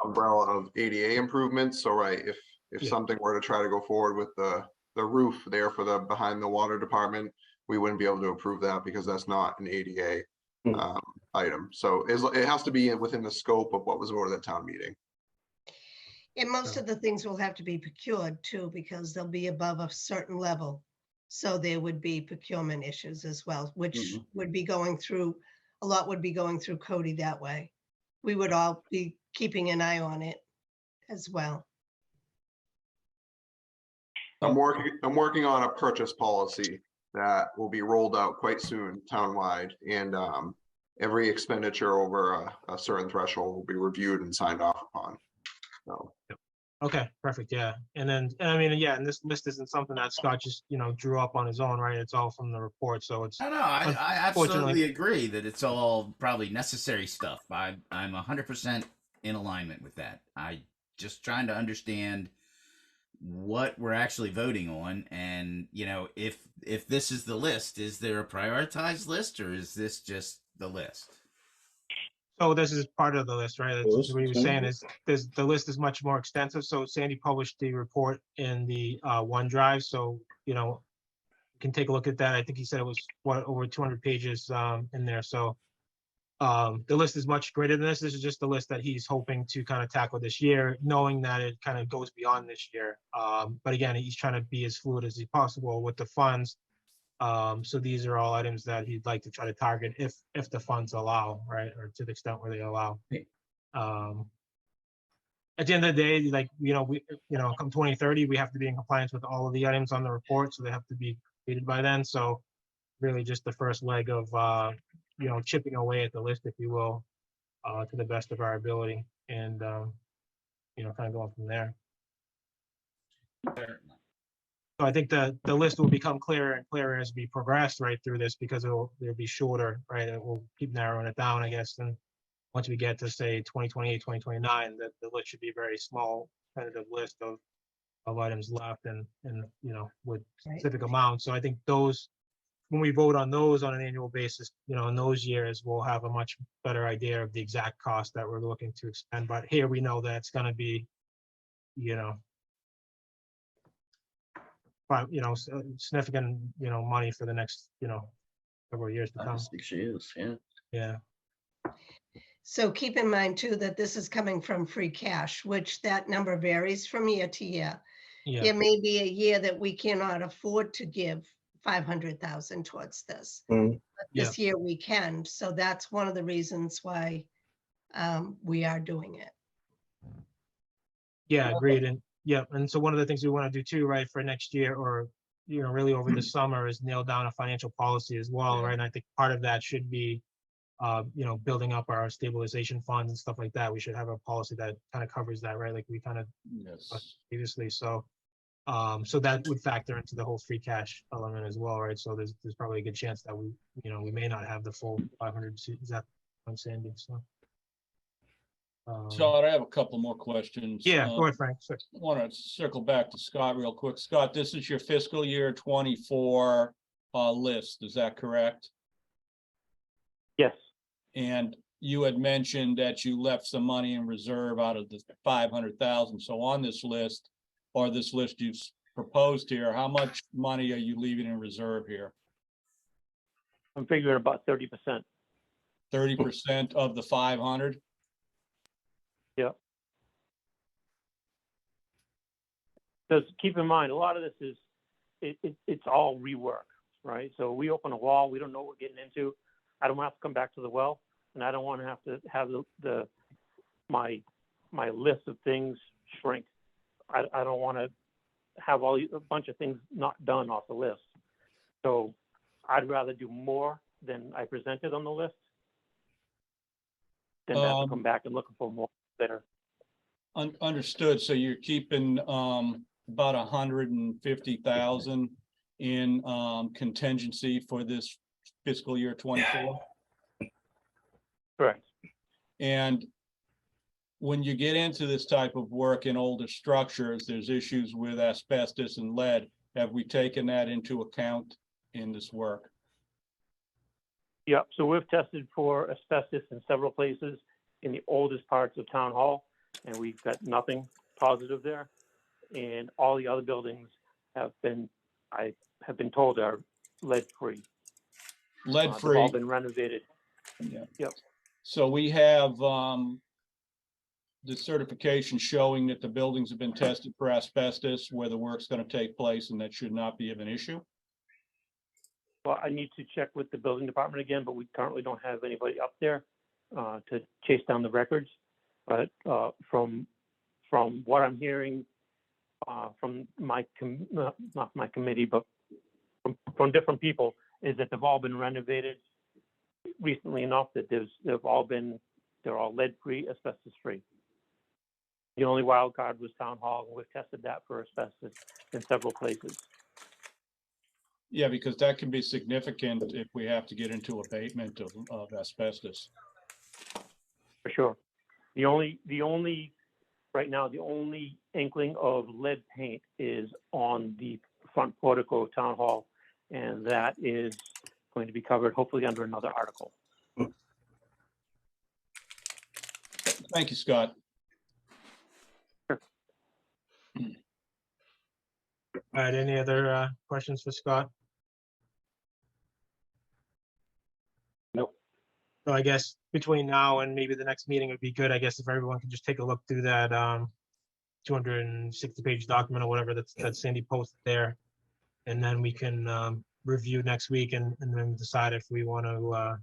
umbrella of ADA improvements. So, right, if Yeah. something were to try to go forward with the roof there for the behind the water department, we wouldn't be able to approve that because that's not an ADA um, item. So it has to be within the scope of what was voted at town meeting. And most of the things will have to be procured too, because they'll be above a certain level. So there would be procurement issues as well, which Mhm. would be going through, a lot would be going through Cody that way. We would all be keeping an eye on it as well. I'm working on a purchase policy that will be rolled out quite soon townwide, and every expenditure over a certain threshold will be reviewed and signed off upon. So Okay, perfect, yeah. And then, and I mean, yeah, and this list isn't something that Scott just, drew up on his own, right? It's all from the report, so it's, No, I absolutely Unfortunately- agree that it's all probably necessary stuff. I'm 100% in alignment with that. I just trying to understand what we're actually voting on, and if this is the list, is there a prioritized list, or is this just the list? so this is part of the list, right? That's List, what he was okay. saying is, the list is much more extensive. So Sandy published the report in the OneDrive, so, you can take a look at that. I think he said it was, over 200 pages in there, so the list is much greater than this. This is just the list that he's hoping to kind of tackle this year, knowing that it kind of goes beyond this year. But again, he's trying to be as fluid as he possible with the funds. So these are all items that he'd like to try to target if the funds allow, right, or to the extent where they allow. Right. At the end of the day, like, we, come 2030, we have to be in compliance with all of the items on the report, so they have to be completed by then. So really just the first leg of, chipping away at the list, if you will, to the best of our ability, and, kind of going from there. So I think the list will become clearer and clearer as we progress right through this, because it'll be shorter, right? It will keep narrowing it down, I guess. And once we get to say 2028, 2029, that the list should be a very small tentative list of items left, and with Right. specific amounts. So I think those, when we vote on those on an annual basis, in those years, we'll have a much better idea of the exact cost that we're looking to expend. But here we know that it's gonna be, significant, money for the next, several years to come. 6 years, yeah. Yeah, So keep in mind too, that this is coming from free cash, which that number varies from year to year. yeah, There may be a year that we cannot afford to give 500,000 towards this. Mm. But this year we can, so that's one of the reasons why we are doing it. yeah, agreed. And yeah, and so one of the things we want to do too, right, for next year, or, really over the summer, is nail down a financial policy as well, right? And I think part of that should be, building up our stabilization funds and stuff like that. We should have a policy that kind of covers that, right? Like we kind of Yes. previously. So, so that would factor into the whole free cash element as well, right? So there's probably a good chance that we, we may not have the full 500. Is that on Sandy? So, Todd, I have a couple more questions. yeah, go ahead, Frank. Sure. I want to circle back to Scott real quick. Scott, this is your fiscal year 24 list, is that correct? Yes, And you had mentioned that you left some money in reserve out of the 500,000. So on this list, or this list you've proposed here, how much money are you leaving in reserve here? I'm figuring about 30%. 30% of the 500? Yeah. Because keep in mind, a lot of this is, it's all rework, right? So we open a wall, we don't know what we're getting into. I don't have to come back to the well, and I don't want to have my list of things shrink. I don't want to have a bunch of things not done off the list. So I'd rather do more than I presented on the list than have to come back and look for more there. Understood. So you're keeping about 150,000 in contingency for this fiscal year 24? Correct. And when you get into this type of work in older structures, there's issues with asbestos and lead. Have we taken that into account in this work? Yep. So we've tested for asbestos in several places in the oldest parts of Town Hall, and we've got nothing positive there. And all the other buildings I have been told, are lead-free. They've all Lead-free, been renovated. Yeah. Yep. So we have the certification showing that the buildings have been tested for asbestos, where the work's going to take place, and that should not be of an issue. Well, I need to check with the building department again, but we currently don't have anybody up there to chase down the records. But from what I'm hearing from not my committee, but from different people, is that they've all been renovated recently enough that they're all lead-free, asbestos-free. The only wild card was Town Hall, and we've tested that for asbestos in several places. Yeah, because that can be significant if we have to get into abatement of asbestos. For sure. Right now, the only inkling of lead paint is on the front portico of Town Hall, and that is going to be covered hopefully under another article. Thank you, Scott. All right, any other questions for Scott? Nope. So I guess between now and maybe the next meeting would be good, I guess, if everyone can just take a look through that 260-page document or whatever that Sandy posted there. And then we can review next week and then decide if we want to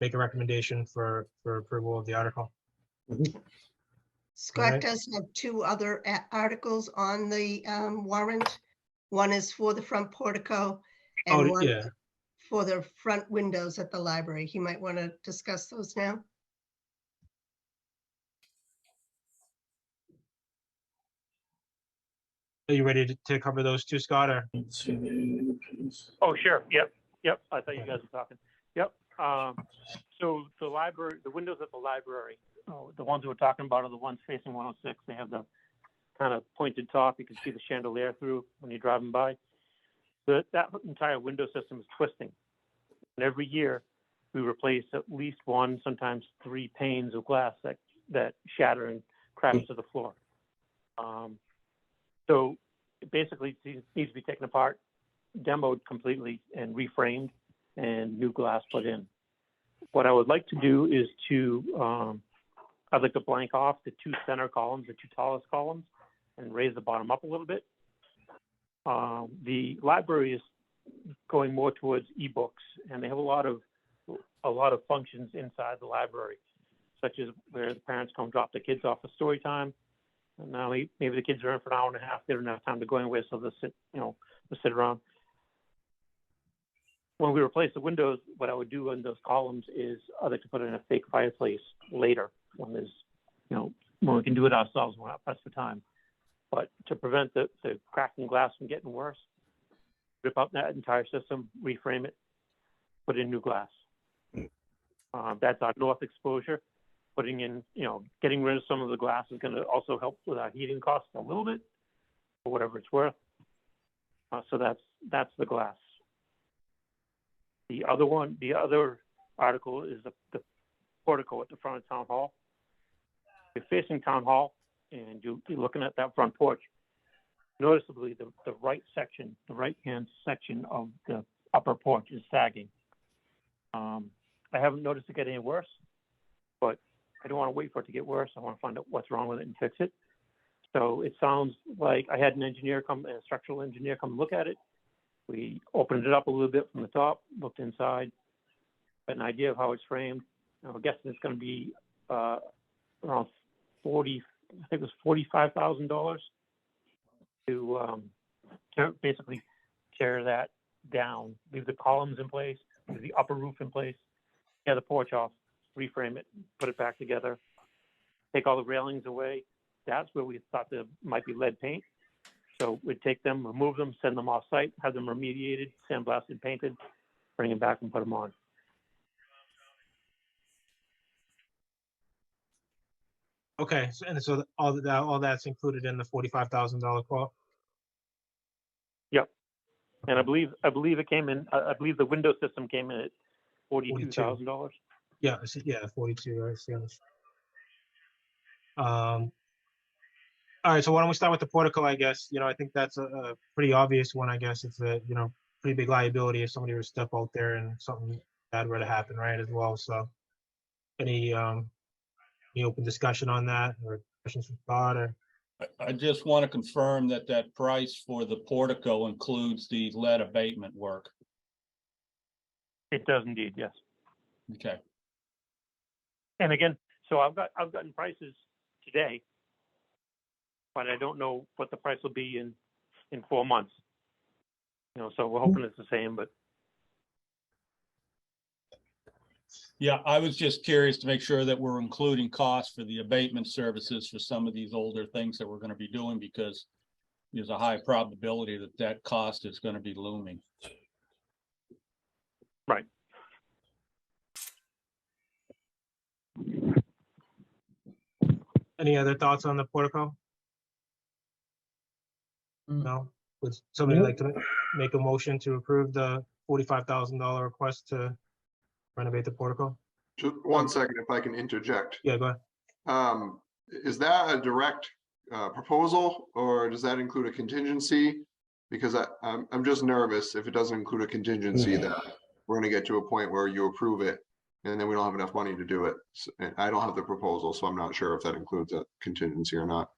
make a recommendation for approval of the article. Scott Right. does have two other articles on the warrant. One is for the front portico and Oh, one yeah. for the front windows at the library. He might want to discuss those now. Are you ready to cover those two, Scott, or? Oh, sure. Yep. I thought you guys were talking. Yep. So the library, the windows at the library, the ones we're talking about are the ones facing 106. They have the kind of pointed top. You can see the chandelier through when you're driving by. That entire window system is twisting. And every year we replace at least one, sometimes three panes of glass that shatter and crash to the floor. So it basically needs to be taken apart, demoed completely, and reframed, and new glass put in. What I would like to do is I'd like to blank off the two center columns, the two tallest columns, and raise the bottom up a little bit. The library is going more towards ebooks, and they have a lot of functions inside the library, such as where the parents come drop the kids off for story time. And now maybe the kids are in for an hour and a half. They don't have time to go anywhere, so they'll sit around. When we replace the windows, what I would do in those columns is I'd like to put in a fake fireplace later when there's, when we can do it ourselves, we're not pressed for time. But to prevent the cracking glass from getting worse, rip out that entire system, reframe it, put in new glass. That's our north exposure. Putting in, getting rid of some of the glass is going to also help with our heating costs a little bit, for whatever it's worth. So that's the glass. The other article is the portico at the front of Town Hall. You're facing Town Hall, and you're looking at that front porch. Noticeably, the right-hand section of the upper porch is sagging. I haven't noticed it get any worse, but I don't want to wait for it to get worse. I want to find out what's wrong with it and fix it. So it sounds like I had a structural engineer come look at it. We opened it up a little bit from the top, looked inside, got an idea of how it's framed. I'm guessing it's going to be around $45,000 to basically tear that down, leave the columns in place, leave the upper roof in place, tear the porch off, reframe it, put it back together, take all the railings away. That's where we thought there might be lead paint. So we'd take them, remove them, send them off site, have them remediated, sandblasted, painted, bring them back and put them on. Okay, so all that's included in the $45,000 quote? Yep. And I believe it came in, I believe the window system came in at $42,000. Yeah, 42, I see. All right, so why don't we start with the portico, I guess. I think that's a pretty obvious one, I guess. It's a, pretty big liability if somebody were to step out there and something that were to happen, right, as well, so. Any open discussion on that, or questions from Todd, or? I just want to confirm that that price for the portico includes the lead abatement work. It does indeed, yes. Okay, And again, so I've gotten prices today, but I don't know what the price will be in 4 months. You know, so we're hoping it's the same, but yeah, I was just curious to make sure that we're including costs for the abatement services for some of these older things that we're going to be doing, because there's a high probability that that cost is going to be looming. right. Any other thoughts on the portico? Mm. No? Would somebody like to make a motion to approve the $45,000 request to renovate the portico? Just 1 second, if I can interject. Yeah, go ahead. Is that a direct proposal, or does that include a contingency? Because I'm just nervous if it doesn't include a contingency that we're gonna get to a point where you approve it and then we don't have enough money to do it. And I don't have the proposal, so I'm not sure if that includes a contingency or not.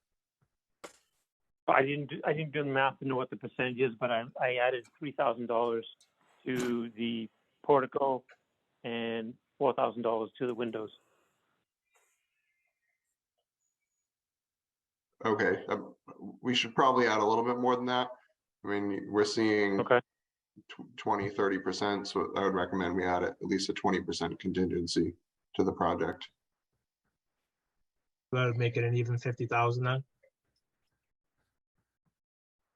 I didn't do the math to know what the percentage is, but I added $3,000 to the portico and $4,000 to the windows. Okay, we should probably add a little bit more than that. I mean, we're seeing Okay. 20-30%, so I would recommend we add at least a 20% contingency to the project. That would make it an even 50,000 then?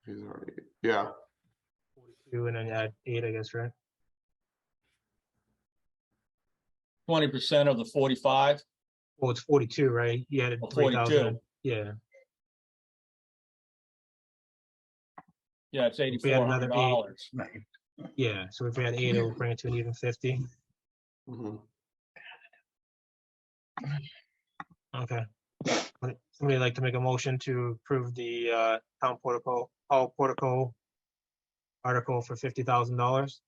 He's already, yeah, 42, and then you add 8, I guess, right? 20% of the 45. Well, it's 42, right? You added Oh, 3,000. 42. Yeah. Yeah, it's If we had another $8,400. Yeah, so if we had 8, it would bring it to an even 50. mhm. Okay. Would somebody like to make a motion to approve the town portico, all portico article for $50,000?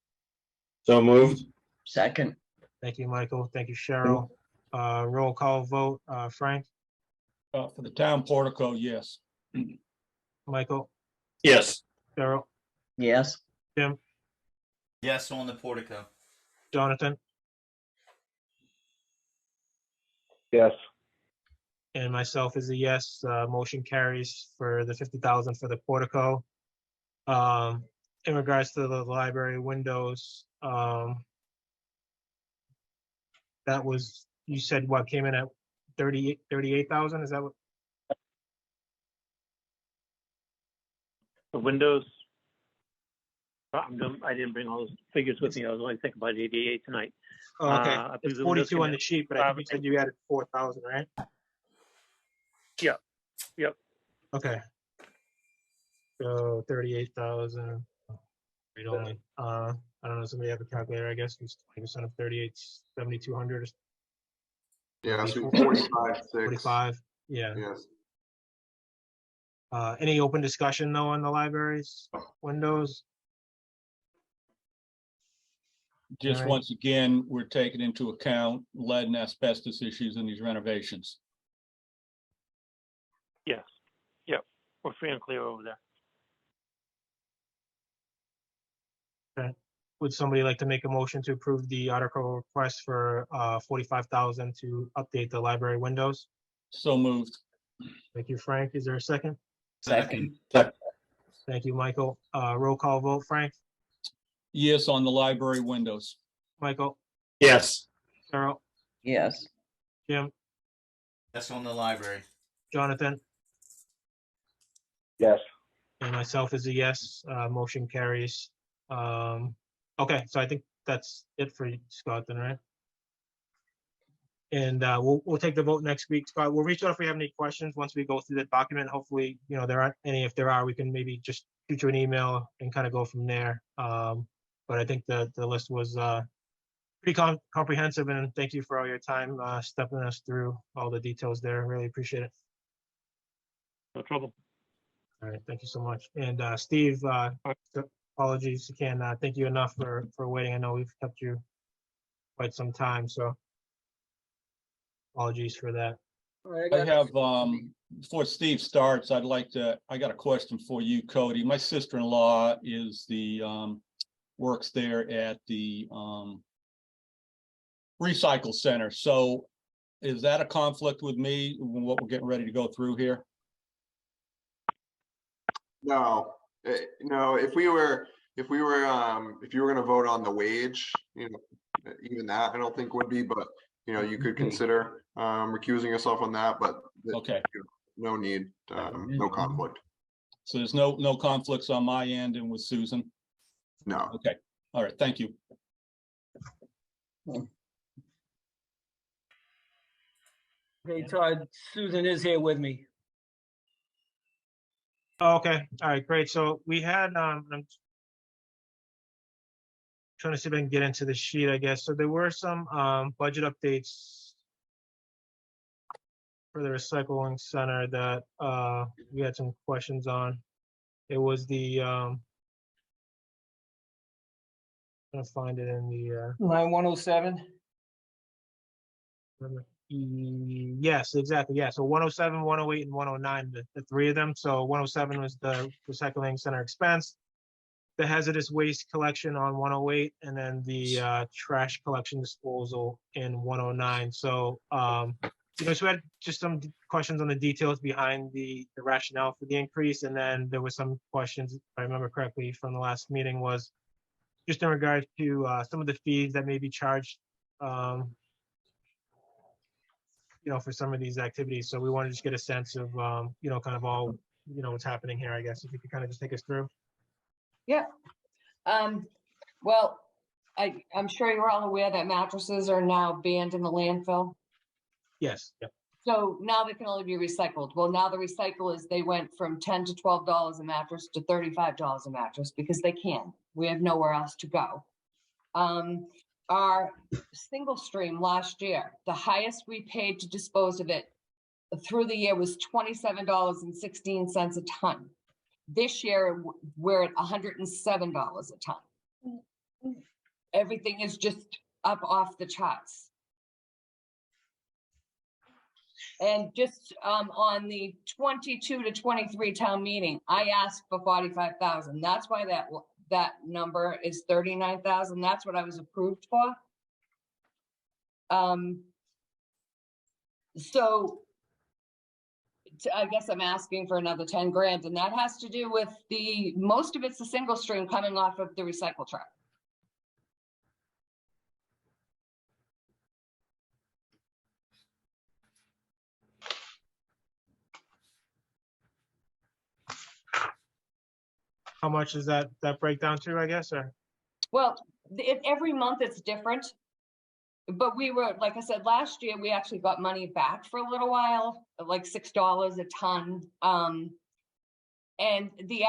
So moved. Second, Thank you, Michael. Thank you, Cheryl. Roll call vote, Frank, For the town portico, yes. Michael, Yes. Cheryl, yes, Jim, Yes on the portico. Jonathan, Yes. and myself is a yes. Motion carries for the 50,000 for the portico. In regards to the library windows, that was, you said what came in at 38,000? Is that what? The windows. I didn't bring all those figures with me. I was only thinking about 88 tonight. Oh, okay. I believe It's the windows 42 came on in the sheet, but I think you said you added 4,000, right? Yep. Okay. So 38,000. Read only. I don't know, somebody have a calculator, I guess, it's 20% of 38, 7,200, Yeah, so 44, 45, 6. 45, yeah. Yes. Any open discussion though on the libraries, windows? Just Alright. once again, we're taking into account lead and asbestos issues in these renovations. Yes. Yep. We're free and clear over there. Would somebody like to make a motion to approve the article request for 45,000 to update the library windows? So moved. Thank you, Frank. Is there a second? second, Thank you, Michael. Roll call vote, Frank, Yes on the library windows. Michael, Yes. Cheryl, yes, Jim, Yes on the library. Jonathan, Yes. and myself is a yes. Motion carries. Okay, so I think that's it for you, Scott, then, right? And we'll take the vote next week, Scott. We'll reach out if we have any questions once we go through the document. Hopefully, you know, there aren't any. If there are, we can maybe just shoot you an email and kind of go from there. But I think the list was pretty comprehensive, and thank you for all your time stepping us through all the details there. Really appreciate it. No trouble. All right, thank you so much. And Steve, apologies, you can't thank you enough for waiting. I know we've kept you quite some time, so apologies for that. I have, before Steve starts, I got a question for you, Cody. My sister-in-law is works there at the recycle center. So is that a conflict with me, what we're getting ready to go through here? No, no, if you were gonna vote on the wage, even that I don't think would be, but you could consider recusing yourself on that, but Okay, no need, no conflict. so there's no conflicts on my end and with Susan? No. Okay, all right, thank you. Okay, Todd, Susan is here with me. Oh, okay, all right, great. So we had, I'm trying to see if I can get into the sheet, I guess. So there were some budget updates for the recycling center that we had some questions on. It was the, trying to find it in the, Line 107. yes, exactly, yeah. So 107, 108, and 109, the three of them. So 107 was the recycling center expense, the hazardous waste collection on 108, and then the trash collection disposal in 109. So, so we had just some questions on the details behind the rationale for the increase. And then there was some questions, if I remember correctly from the last meeting, was just in regards to some of the fees that may be charged, for some of these activities. So we wanted to just get a sense of, kind of all, what's happening here, I guess, if you could kind of just take us through. Yeah. Well, I'm sure you're all aware that mattresses are now banned in the landfill. Yes, yep. So now they can only be recycled. Well, now the recycle is, they went from $10 to $12 a mattress to $35 a mattress because they can. We have nowhere else to go. Our single stream last year, the highest we paid to dispose of it through the year was $27.16 a ton. This year, we're at $107 a ton. Everything is just up off the charts. And just on the 22 to 23 town meeting, I asked for 45,000. That's why that number is 39,000. That's what I was approved for. So I guess I'm asking for another 10 grand, and that has to do with most of it's the single stream coming off of the recycle truck. How much is that break down to, I guess, or? Well, every month it's different. But we were, like I said, last year, we actually got money back for a little while, like $6 a ton. And the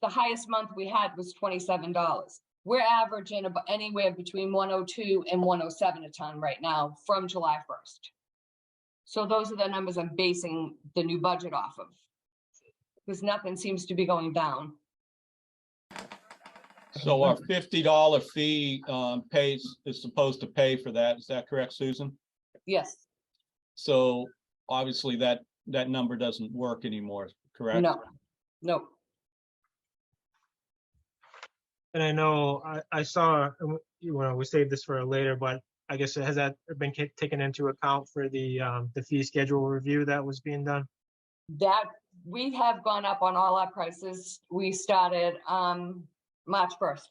highest month we had was $27. We're averaging anywhere between 102 and 107 a ton right now from July 1st. So those are the numbers I'm basing the new budget off of, because nothing seems to be going down. So our $50 fee is supposed to pay for that. Is that correct, Susan? Yes. So obviously that number doesn't work anymore, correct? No. And I know I saw, we saved this for later, but I guess has that been taken into account for the fee schedule review that was being done? That we have gone up on all our prices. We started March 1st.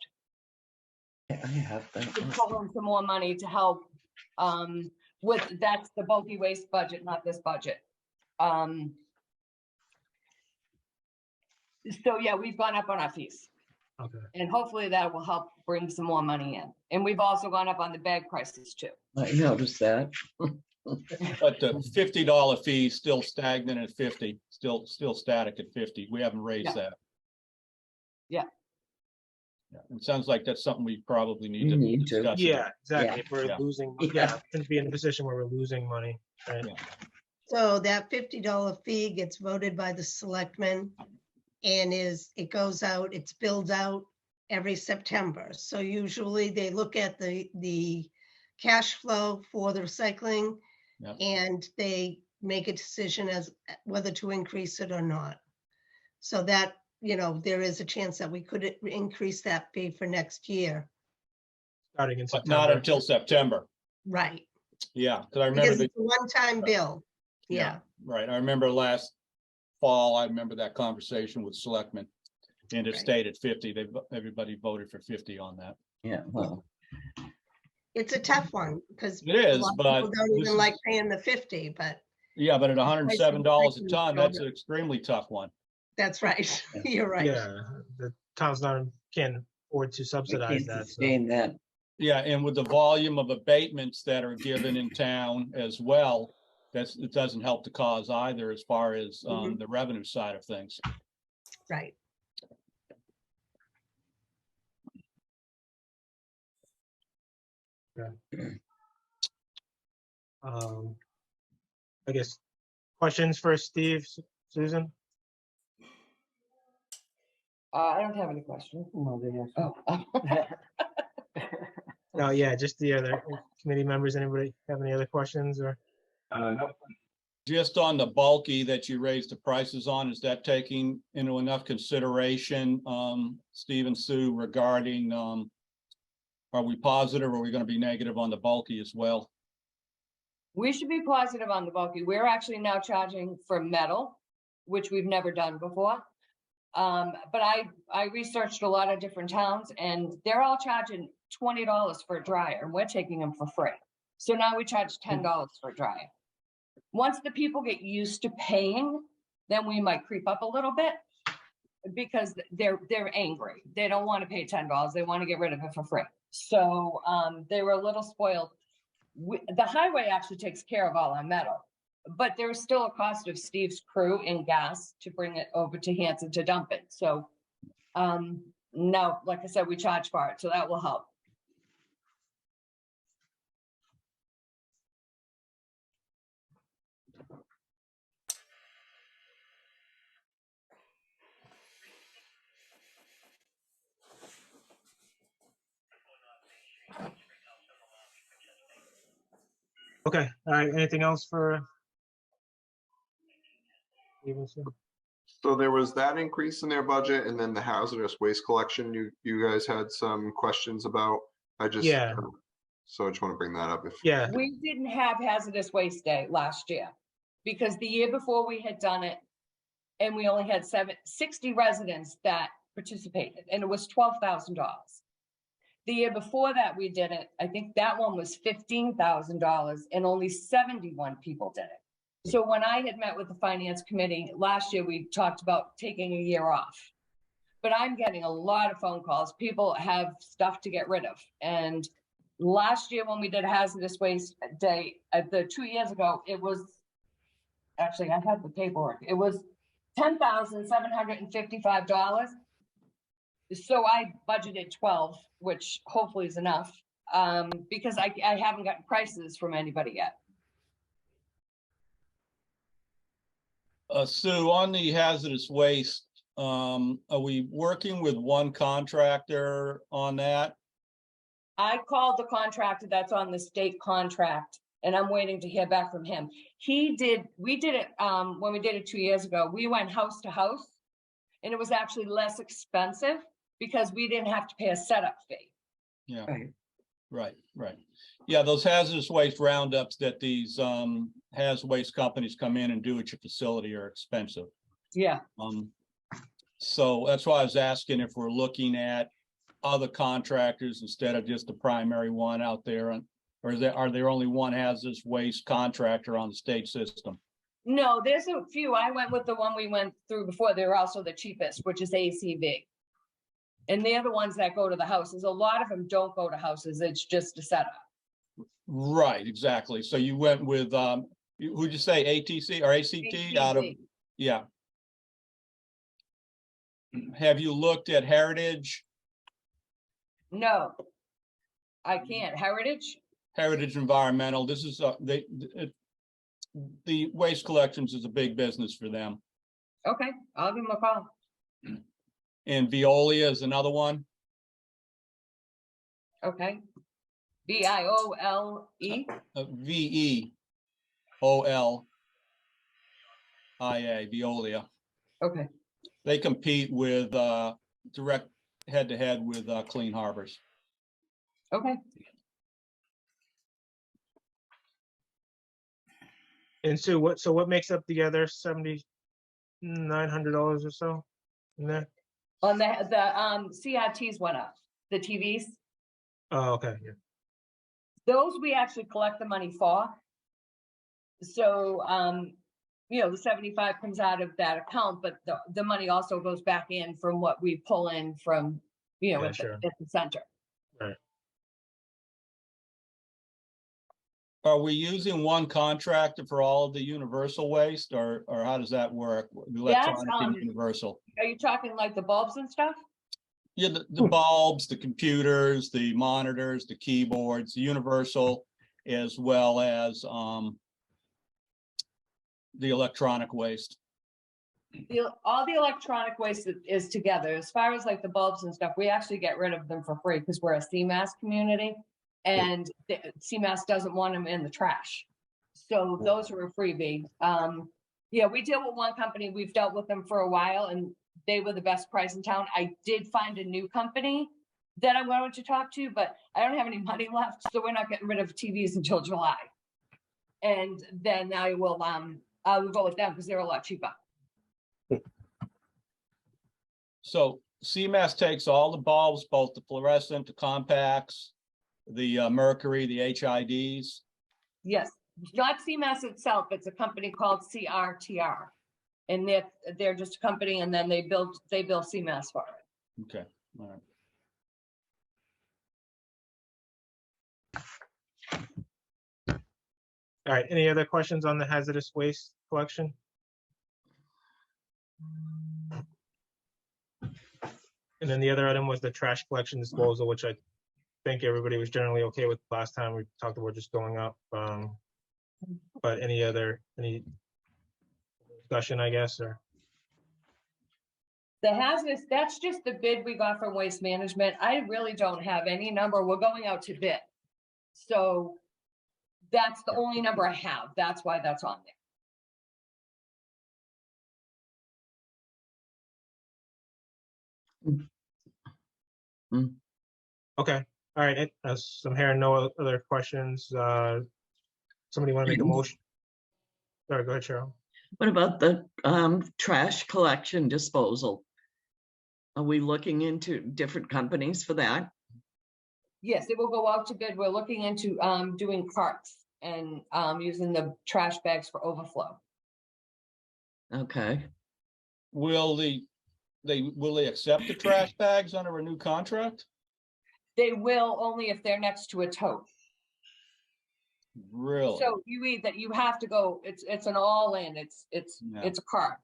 I have that. To pull in some more money to help that's the bulky waste budget, not this budget. So yeah, we've gone up on our fees. Okay. And hopefully that will help bring some more money in. And we've also gone up on the bag prices too. I noticed that. But the $50 fee is still stagnant at 50, still static at 50. We haven't raised that. Yeah. It sounds like that's something we probably need to need to. discuss. Yeah, exactly. Yeah. If we're Yeah. losing, Yeah. shouldn't be in a position where we're losing money, right? Yeah. So that $50 fee gets voted by the selectmen and it goes out, it's billed out every September. So usually they look at the cash flow for the recycling. Yep. And they make a decision as whether to increase it or not. So that, there is a chance that we could increase that fee for next year. Starting in But not September. until September. Right, Yeah, because I remember because it's a one-time bill. Yeah, right. I remember last fall, I remember that conversation with selectmen. And it Right. stayed at 50. Everybody voted for 50 on that. Yeah, well, it's a tough one because It is, people but don't this even is- like paying the 50, but Yeah, but at $107 a prices ton, go that's up. an extremely tough one. that's right. You're right. Yeah, the town's not, can't afford to we subsidize can't that, so. sustain that. Yeah, and with the volume of abatements that are given in town as well, it doesn't help the cause either as far as Mhm. the revenue side of things. Right. I guess, questions for Steve, Susan? I don't have any questions. No, they have. Oh. No, yeah, just the other committee members, anybody have any other questions or? Just on the bulky that you raised the prices on, is that taking into enough consideration, Steve and Sue, regarding, are we positive or are we going to be negative on the bulky as well? We should be positive on the bulky. We're actually now charging for metal, which we've never done before. But I researched a lot of different towns and they're all charging $20 for a dryer and we're taking them for free. So now we charge $10 for a dryer. Once the people get used to paying, then we might creep up a little bit because they're angry. They don't want to pay $10. They want to get rid of it for free. So they were a little spoiled. The highway actually takes care of all our metal, but there's still a cost of Steve's crew and gas to bring it over to Hanson to dump it. So no, like I said, we charge for it, so that will help. Okay, all right, anything else for? So there was that increase in their budget and then the hazardous waste collection you guys had some questions about. Yeah. So I just want to bring that up if. Yeah, We didn't have hazardous waste day last year because the year before we had done it and we only had 60 residents that participated and it was $12,000. The year before that we did it, I think that one was $15,000 and only 71 people did it. So when I had met with the finance committee last year, we talked about taking a year off. But I'm getting a lot of phone calls. People have stuff to get rid of. And last year when we did hazardous waste day, 2 years ago, it was, actually I had the paperwork. It was $10,755. So I budgeted 12, which hopefully is enough, because I haven't gotten prices from anybody yet. Sue, on the hazardous waste, are we working with one contractor on that? I called the contractor that's on the state contract and I'm waiting to hear back from him. We did it, when we did it 2 years ago, we went house to house and it was actually less expensive because we didn't have to pay a setup fee. Yeah, Right. right. Yeah, those hazardous waste roundups that these haz waste companies come in and do at your facility are expensive. Yeah. So that's why I was asking if we're looking at other contractors instead of just the primary one out there, or are there only one hazardous waste contractor on the state system? No, there's a few. I went with the one we went through before. They were also the cheapest, which is ACV. And they're the ones that go to the houses. A lot of them don't go to houses. It's just a setup. Right, exactly. So you went with, who'd you say, ATC or ACT out of, ACV. yeah. Have you looked at Heritage? No, I can't. Heritage? Heritage Environmental, this is, the waste collections is a big business for them. Okay, I'll give them a call. And Veolia is another one. Okay. VIOLE. VEOLIA, Veolia. Okay, They compete with direct head-to-head with Clean Harbors. okay. And Sue, what makes up the other $7,900 or so in there? On the CRTs went up, the TVs. Oh, okay, yeah. Those we actually collect the money for. So, the 75 comes out of that account, but the money also goes back in from what we pull in from, Yeah, at sure. at the center. Right. Are we using one contractor for all of the universal waste, or how does that work? The electronic and universal? Are you talking like the bulbs and stuff? Yeah, the bulbs, the computers, the monitors, the keyboards, the universal, as well as the electronic waste. All the electronic waste is together. As far as like the bulbs and stuff, we actually get rid of them for free because we're a CMAS community, and CMAS doesn't want them in the trash. So those are a freebie. Yeah, we deal with one company. We've dealt with them for a while, and they were the best price in town. I did find a new company that I'm going to talk to, but I don't have any money left, so we're not getting rid of TVs until July. And then I will go with them because they're a lot cheaper. So CMAS takes all the bulbs, both the fluorescent, the compacts, the mercury, the HIDs. Yes, not CMAS itself. It's a company called CRTR. And they're just a company, and then they bill CMAS for it. Okay, all right. All right, any other questions on the hazardous waste collection? And then the other item was the trash collection disposal, which I think everybody was generally okay with last time. We talked about just going up. But any discussion, I guess, or? The hazardous, that's just the bid we got from Waste Management. I really don't have any number. We're going out to bid. So that's the only number I have. That's why that's on there. Okay, all right, I'm hearing no other questions. Somebody want to make a motion? Sorry, go ahead, Cheryl. What about the trash collection disposal? Are we looking into different companies for that? Yes, it will go out to bid. We're looking into doing carts and using the trash bags for overflow. Okay. Will they accept the trash bags under a new contract? They will, only if they're next to a tote. Really? So you have to go, it's an all in, it's a cart.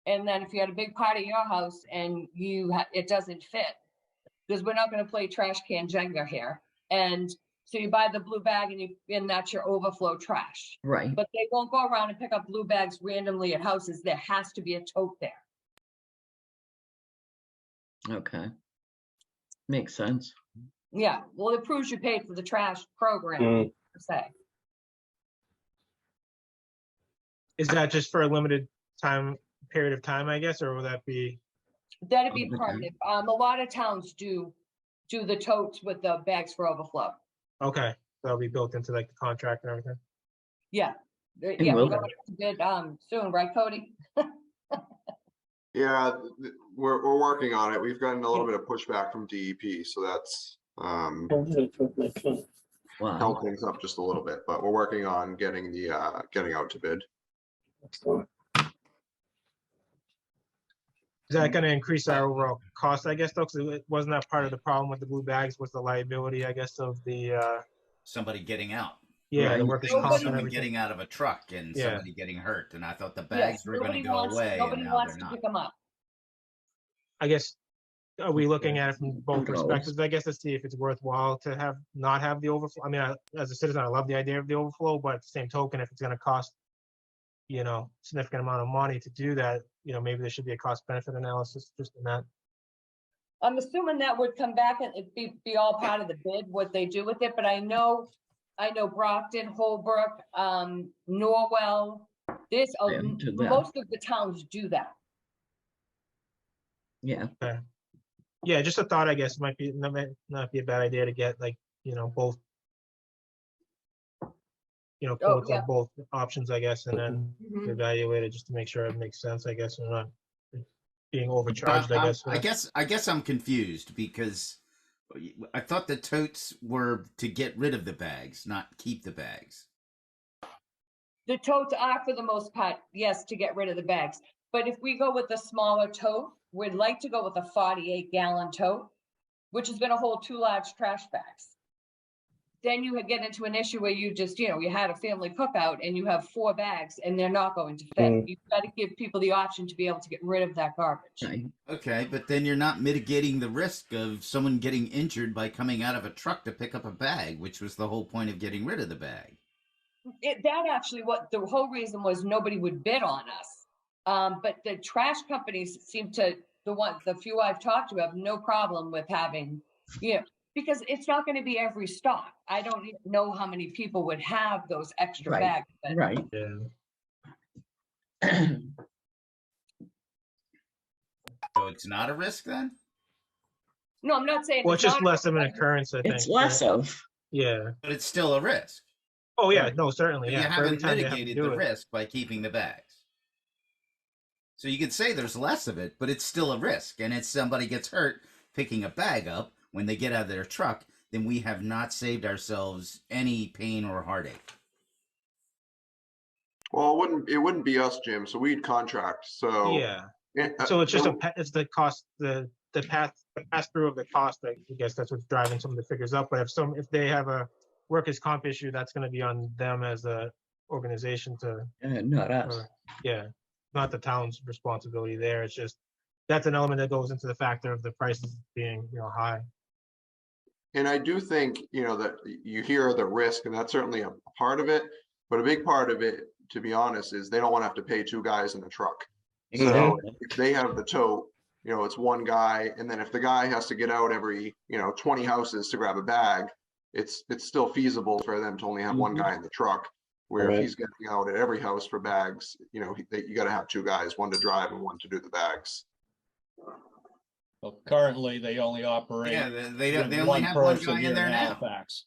And then if you had a big party at your house and it doesn't fit, because we're not going to play trash can Jenga here. And so you buy the blue bag and that's your overflow trash. Right. But they won't go around and pick up blue bags randomly at houses. There has to be a tote there. Okay. Makes sense. Yeah, well, it proves you paid for the trash program, per se. Is that just for a limited period of time, I guess, or will that be? That'd be permanent. A lot of towns do the totes with the bags for overflow. Okay, that'll be built into like the contract and everything. Yeah, yeah, we're going to bid soon, right, Cody? Yeah, we're working on it. We've gotten a little bit of pushback from DEP, so that's held things up just a little bit, but we're working on getting out to bid. Is that going to increase our overall cost, I guess, though? Because it wasn't that part of the problem with the blue bags, was the liability, I guess, of the somebody getting out. Yeah, the workers' comp and Someone everything. getting out of a truck and Yeah. somebody getting hurt, and I thought the bags were going to go away, Nobody and now wants they're to not. pick them up. I guess, are we looking at it from both Gross. perspectives, I guess, to see if it's worthwhile to not have the overflow? I mean, as a citizen, I love the idea of the overflow, but at the same token, if it's going to cost, significant amount of money to do that, maybe there should be a cost benefit analysis just in that. I'm assuming that would come back and it'd be all part of the bid, what they do with it, but I know Brockton, Holbrook, Norwell, there's, They do that. most of the towns do that. Yeah, Yeah, just a thought, I guess, might not be a bad idea to get like, both. Quotes yeah. on both options, I guess, and then Mhm. evaluate it just to make sure it makes sense, I guess, and not being overcharged, But I guess. I guess I'm confused because I thought the totes were to get rid of the bags, not keep the bags. The totes are for the most part, yes, to get rid of the bags. But if we go with a smaller tote, we'd like to go with a 48-gallon tote, which is gonna hold 2 large trash bags. Then you would get into an issue where you just, you had a family cookout and you have 4 bags and they're not going to fit. Mm. You've got to give people the option to be able to get rid of that garbage. right. Okay, but then you're not mitigating the risk of someone getting injured by coming out of a truck to pick up a bag, which was the whole point of getting rid of the bag. That actually, what the whole reason was, nobody would bid on us. But the trash companies seem to, the few I've talked to have no problem with having, because it's not going to be every stop. I don't know how many people would have those extra Right. bags. But Right. Yeah. So it's not a risk then? no, I'm not saying. Well, it's just not- less of an occurrence, I think. It's less of, Yeah. But it's still a risk. Oh, yeah, Right. no, certainly, You yeah. For every haven't time they have to mitigated do the it. risk by keeping the bags. So you could say there's less of it, but it's still a risk. And if somebody gets hurt picking a bag up when they get out of their truck, then we have not saved ourselves any pain or heartache. Well, it wouldn't be us, Jim, so we'd contract, so. Yeah. it- So it's just so- it's the cost, the pass through of the cost. I guess that's what's driving some of the figures up. But if they have a workers' comp issue, that's going to be on them as a organization to, not us. or, yeah, not the town's responsibility there. It's just, that's an element that goes into the factor of the prices being, high. And I do think, that you hear the risk, and that's certainly a part of it, but a big part of it, to be honest, is they don't want to have to pay 2 guys in a truck. So Exactly. if they have the tote, it's one guy, and then if the guy has to get out every, 20 houses to grab a bag, it's still feasible for them to only have one guy in the truck. Where if Right. he's getting out at every house for bags, you got to have 2 guys, one to drive and one to do the bags. Well, currently, they only operate. Yeah, they with only have one person guy here in there now. Halifax.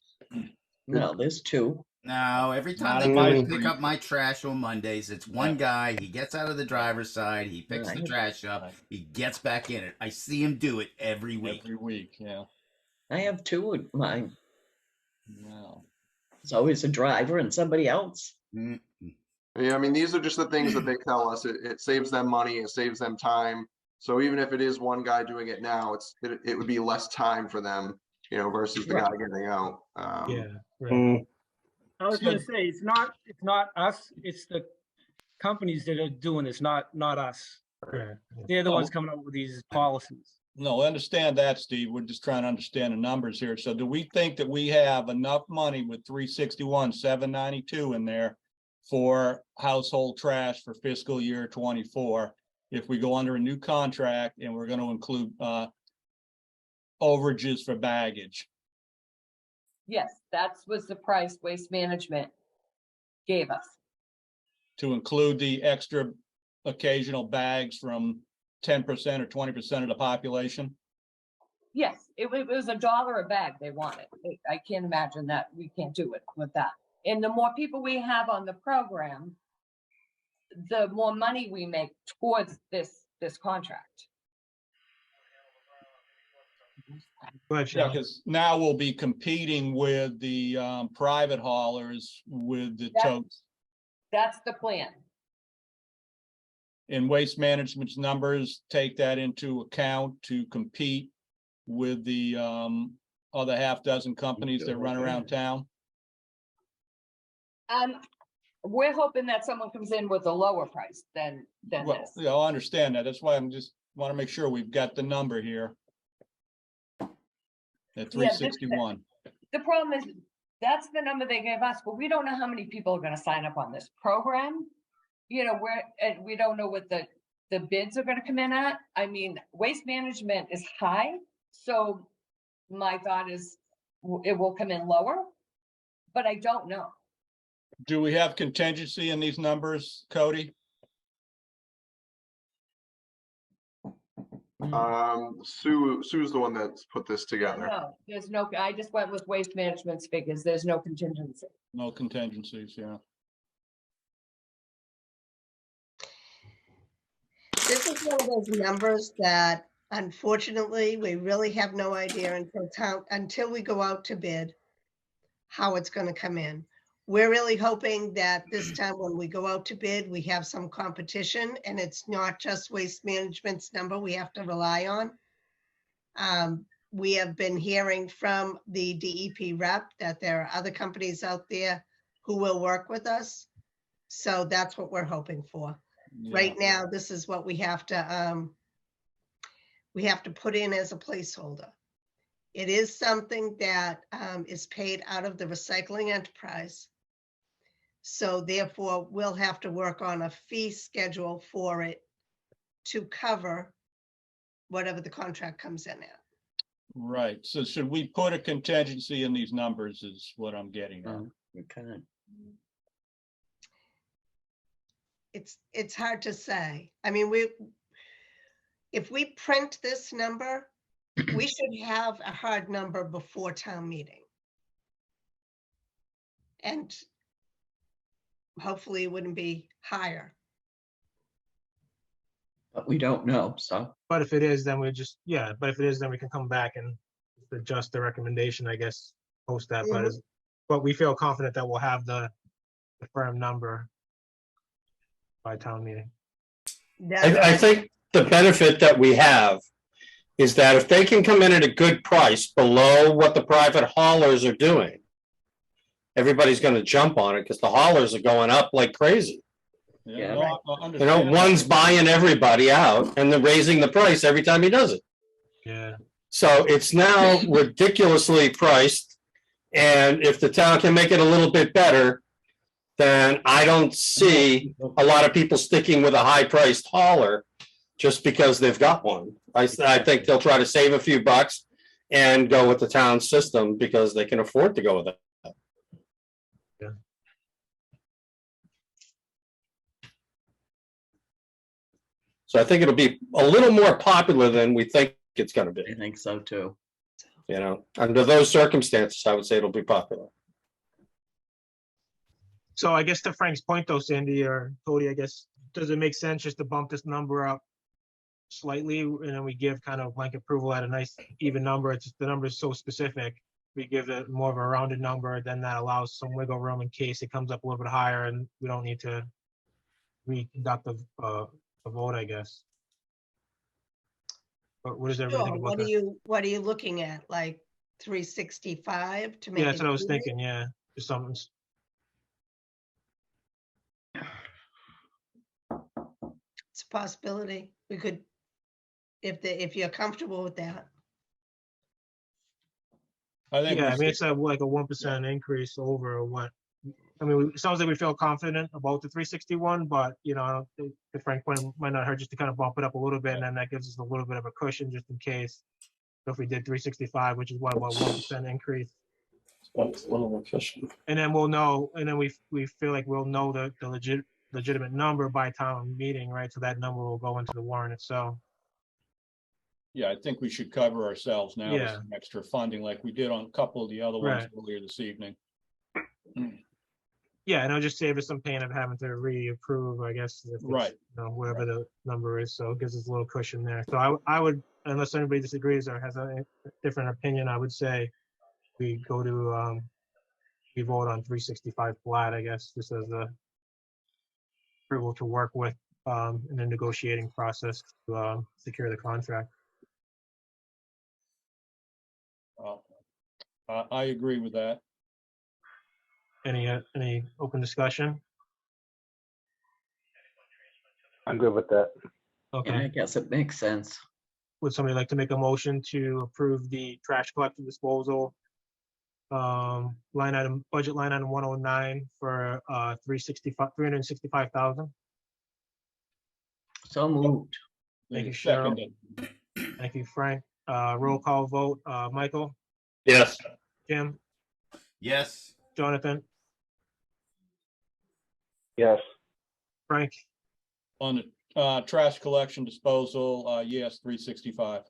No, there's 2. No, every time Not they in come my and pick street. up my trash on Mondays, it's one Yeah. guy. He gets out of the driver's side. He picks the Right. trash up. Right. He gets back in it. I see him do it every week. Every week, yeah. I have 2 of mine. Wow. It's always a driver and somebody else. Mm. Yeah, I mean, these are just the things that they tell us. It saves them money, it saves them time. So even if it is one guy doing it now, it would be less time for them, versus the guy getting out. Yeah. Right. Mm. I was gonna say, it's not us, it's the companies that are doing this, not us. Right. They're the Oh. ones coming up with these policies. No, I understand that, Steve. We're just trying to understand the numbers here. So do we think that we have enough money with 361, 792 in there for household trash for fiscal year 24? If we go under a new contract and we're going to include overages for baggage? Yes, that was the price Waste Management gave us. To include the extra occasional bags from 10% or 20% of the population? Yes, it was $1 a bag they wanted. I can't imagine that we can't do it with that. And the more people we have on the program, the more money we make towards this contract. But, Yeah, because now we'll be competing with the private haulers with the Yeah. totes. That's the plan. And Waste Management's numbers take that into account to compete with the other half dozen companies that run around town. We're hoping that someone comes in with a lower price than Well, this. yeah, I understand that. That's why I'm just want to make sure we've got the number here. At 361. The problem is, that's the number they gave us, but we don't know how many people are gonna sign up on this program. We don't know what the the bids are gonna come in at. I mean, waste management is high, so my thought is it will come in lower, but I don't know. Do we have contingency in these numbers, Cody? Sue's the one that's put this together. No, there's no, I just went with waste management's figures. There's no contingency. No contingencies, yeah. This is one of those numbers that unfortunately, we really have no idea until we go out to bid how it's gonna come in. We're really hoping that this time when we go out to bid, we have some competition and it's not just waste management's number we have to rely on. We have been hearing from the DEP rep that there are other companies out there who will work with us. So that's what we're hoping for. Right now, this is what we have to put in as a placeholder. It is something that is paid out of the recycling enterprise. So therefore, we'll have to work on a fee schedule for it to cover whatever the contract comes in at. Right, so should we put a contingency in these numbers is what I'm getting at. Okay. It's hard to say. I mean, if we print this number, we should have a hard number before town meeting. And hopefully it wouldn't be higher. But we don't know, so. But if it is, then we just, yeah, but if it is, then we can come back and adjust the recommendation, I guess, post that. But we feel confident that we'll have the firm number by town meeting. I think the benefit that we have is that if they can come in at a good price below what the private haulers are doing, everybody's going to jump on it because the haulers are going up like crazy. Yeah, no, right. I You know, understand. one's buying everybody out and they're raising the price every time he does it. Yeah. So it's now ridiculously priced. And if the town can make it a little bit better, then I don't see a lot of people sticking with a high priced hauler just because they've got one. I think they'll try to save a few bucks and go with the town system because they can afford to go with it. Yeah. So I think it'll be a little more popular than we think it's going to be. I think so too. You know, under those circumstances, I would say it'll be popular. So I guess to Frank's point though, Cindy or Cody, I guess, does it make sense just to bump this number up slightly and then we give kind of blanket approval at a nice even number? It's just the number is so specific. We give it more of a rounded number, then that allows some wiggle room in case it comes up a little bit higher and we don't need to reconduct the vote, I guess. But what does everybody think Sure. about that? What are you looking at? Like 365 to make Yeah, it that's what I was easy? thinking, yeah. Just something. It's a possibility. We could, if you're comfortable with that. I think Yeah, we I mean, should- it's like a 1% increase over what, I mean, it sounds like we feel confident about the 361, but you know, I don't think the Frank point might not hurt just to kind of bump it up a little bit, and then that gives us a little bit of a cushion just in case. So if we did 365, which is what, about 1% increase, That's a little efficient. and then we'll know, and then we feel like we'll know the legitimate number by town meeting, right? So that number will go into the warrant itself. Yeah, I think we should cover ourselves now with Yeah. some extra funding like we did on a couple of the other ones Right. earlier this evening. Yeah, and it'll just save us some pain of having to reapprove, I guess. If it's, Right. You know, whatever the number is, so it gives us a little cushion there. So I would, unless anybody disagrees or has a different opinion, I would say we go to, we vote on 365 flat, I guess, just as a approval to work with, in the negotiating process to, secure the contract. I agree with that. Any open discussion? I'm good with that. Yeah, I Okay, guess it makes sense. would somebody like to make a motion to approve the trash collection disposal? Budget line item 109 for 365,000. So moved. Thank you, Cheryl. Seconded. Thank you, Frank. Roll call vote, Michael, Yes. Jim, Yes. Jonathan, Yes. Frank, On the trash collection disposal, yes, 365.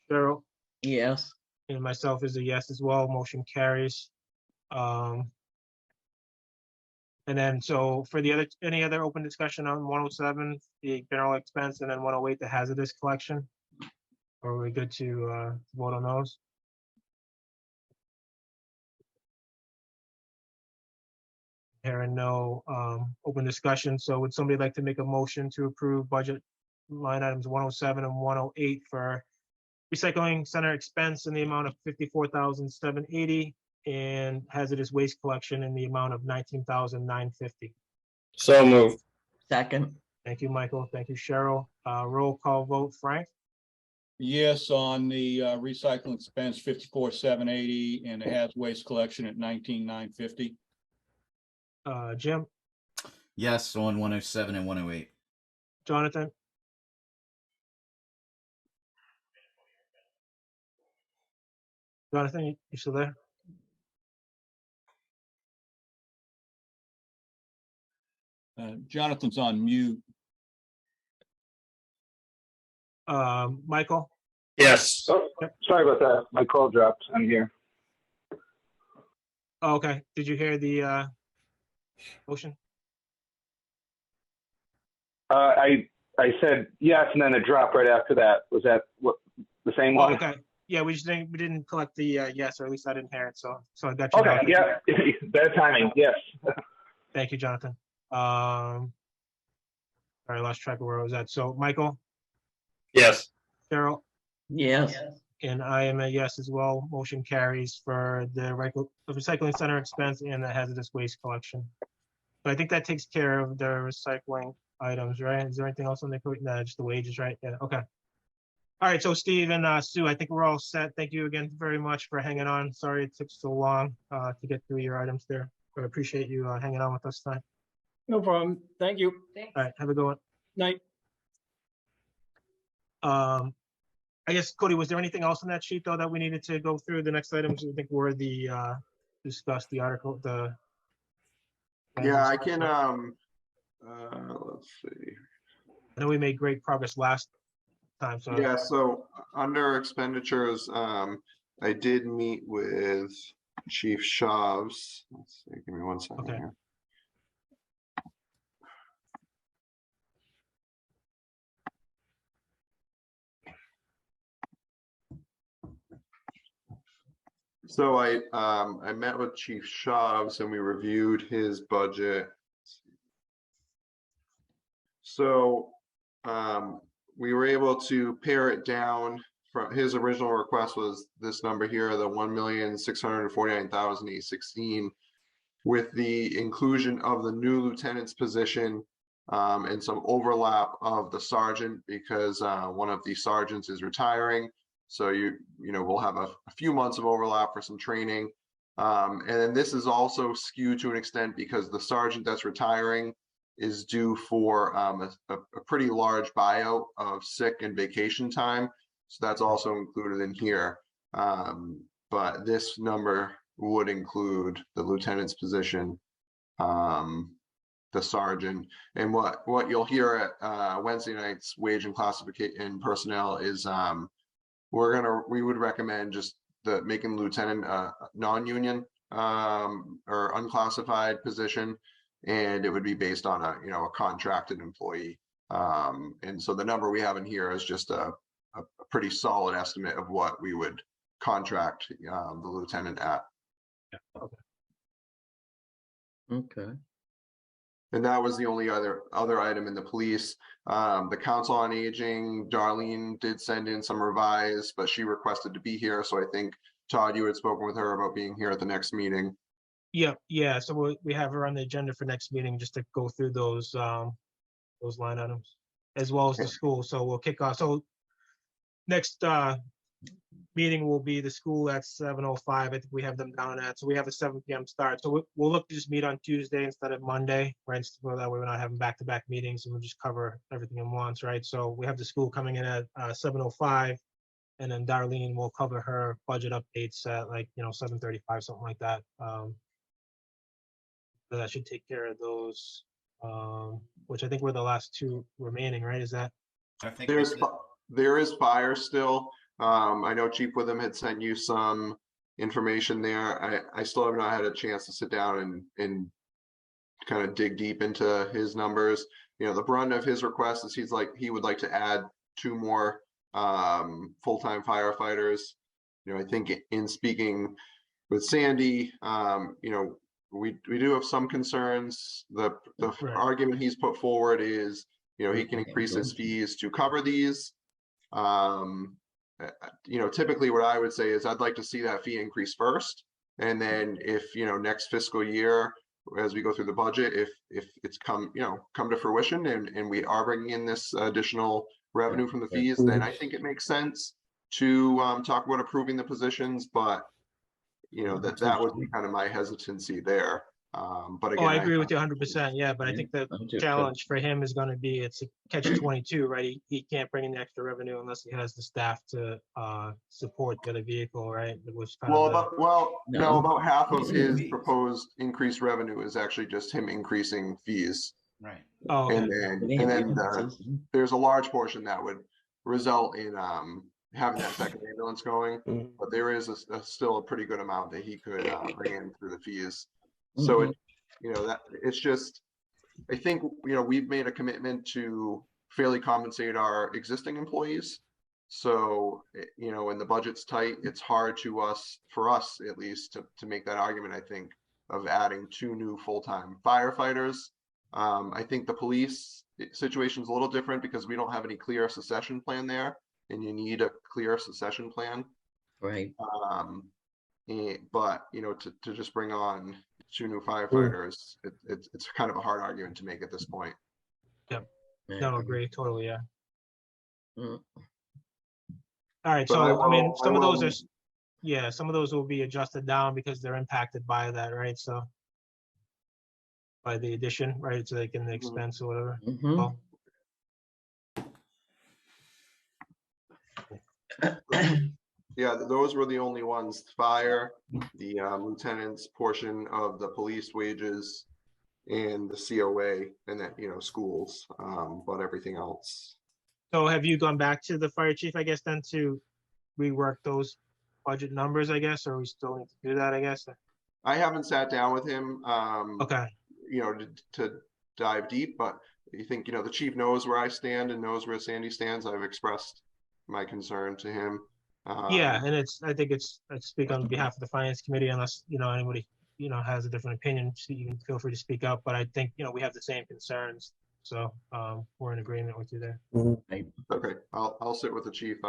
Cheryl, Yes. and myself is a yes as well. Motion carries. And then, so for the other, any other open discussion on 107, the general expense, and then 108, the hazardous collection? Are we good to vote on those? Hearing no open discussion, so would somebody like to make a motion to approve budget line items 107 and 108 for recycling center expense in the amount of 54,780 and hazardous waste collection in the amount of 19,950? So moved. Second. Thank you, Michael. Thank you, Cheryl. Roll call vote, Frank, Yes, on the recycling expense, 54,780, and the haz waste collection at 19,950. Jim, Yes on 107 and 108. Jonathan, Jonathan, you still there? Jonathan's on mute. Michael, Yes. Oh, sorry about that. My call dropped. I'm here. oh, okay, did you hear the motion? I said yes, and then it dropped right after that. Was that what the same Oh, one? okay, yeah, we didn't collect the yes, or at least I didn't hear it, so I got you now. Okay, yeah, bad timing. Yes. Thank you, Jonathan. Sorry, I lost track of where I was at. So Michael, Yes. Cheryl, Yes. and I am a yes as well. Motion carries for the recycling center expense and the hazardous waste collection. So I think that takes care of the recycling items, right? Is there anything else on the, no, just the wages, right? Yeah, okay. All right, so Steve and Sue, I think we're all set. Thank you again very much for hanging on. Sorry it took so long to get through your items there, but I appreciate you hanging on with us tonight. No problem. Thank you. All right, have a good one. Night. I guess, Cody, was there anything else on that sheet, though, that we needed to go through? The next items, I think, were the, discuss the article, the. Yeah, I can, let's see. I know we made great progress last time, so. Yeah, so under expenditures, I did meet with Chief Shavs. Let's see, give me one second Okay. here. So I met with Chief Shavs and we reviewed his budget. So we were able to pare it down from his original request was this number here, the 1,649,816, with the inclusion of the new lieutenant's position and some overlap of the sergeant because one of the sergeants is retiring. So you know we'll have a few months of overlap for some training, and then this is also skewed to an extent because the sergeant that's retiring is due for a pretty large buyout of sick and vacation time. So that's also included in here. But this number would include the lieutenant's position, the sergeant, and what you'll hear at Wednesday night's wage and classification personnel is we would recommend just making lieutenant non-union or unclassified position, and it would be based on a contracted employee. And so the number we have in here is just a pretty solid estimate of what we would contract the lieutenant at. Okay. And that was the only other item in the police. The Council on Aging, Darlene did send in some revised, but she requested to be here. So I think, Todd, you had spoken with her about being here at the next meeting. Yeah. So we have her on the agenda for next meeting just to go through those line items as well as the school. So we'll kick off. So next meeting will be the school at 7:05. I think we have them down at, so we have a 7 PM start. So we'll look to just meet on Tuesday instead of Monday, right? So that way we're not having back-to-back meetings and we'll just cover everything in once, right? So we have the school coming in at 7:05. And then Darlene will cover her budget updates at 7:35, something like that. So that should take care of those, which I think were the last two remaining, right? Is that? I think There's, that's it. there is fire still. I know Chief Witham had sent you some information there. I still have not had a chance to sit down and kind of dig deep into his numbers. You know, the brunt of his request is he would like to add 2 more full-time firefighters. You know, I think in speaking with Sandy, you know, we do have some concerns. The Right. argument he's put forward is, you know, he can increase his fees to cover these. You know, typically what I would say is I'd like to see that fee increase first. And then if, you know, next fiscal year, as we go through the budget, if it's come to fruition and we are bringing in this additional revenue from the fees, then I think it makes sense to talk about approving the positions. But, you know, that would be kind of my hesitancy there. But again, I agree with you 100%. Yeah, but I think the challenge for him is going to be it's a catch-22, right? He can't bring in the extra revenue unless he has the staff to support the other vehicle, right? Which kind of about half of his proposed increased revenue is actually just him increasing fees. Right. Oh, okay. And then there's a large portion that would result in having that second ambulance going, but there is still a pretty good amount that he could bring in through the fees. So it, you know, that it's just, I think, you know, we've made a commitment to fairly compensate our existing employees. So, you know, when the budget's tight, it's hard for us at least to make that argument, I think, of adding 2 new full-time firefighters. I think the police situation is a little different because we don't have any clear succession plan there, and you need a clear succession plan. Right. But, you know, to just bring on 2 new firefighters, it's kind of a hard argument to make at this point. Yep. No, agree totally. Yeah. Mm. All right. But So I mean, some of those will- are, yeah, some of those will be adjusted down because they're impacted by that, right? So by the addition, right? So they can expense or whatever. Mhm. Yeah, those were the only ones. Fire, the lieutenant's portion of the police wages, and the COA, and then, you know, schools, but everything else. So have you gone back to the fire chief, I guess, then to rework those budget numbers, I guess, or we still need to do that, I guess? I haven't sat down with him, Okay. you know, to dive deep, but you think, you know, the chief knows where I stand and knows where Sandy stands. I've expressed my concern to him. Yeah, and I think I speak on behalf of the finance committee, unless, you know, anybody, you know, has a different opinion, so you can feel free to speak up, but I think, you know, we have the same concerns. So we're in agreement with you there. Okay, I'll sit with the chief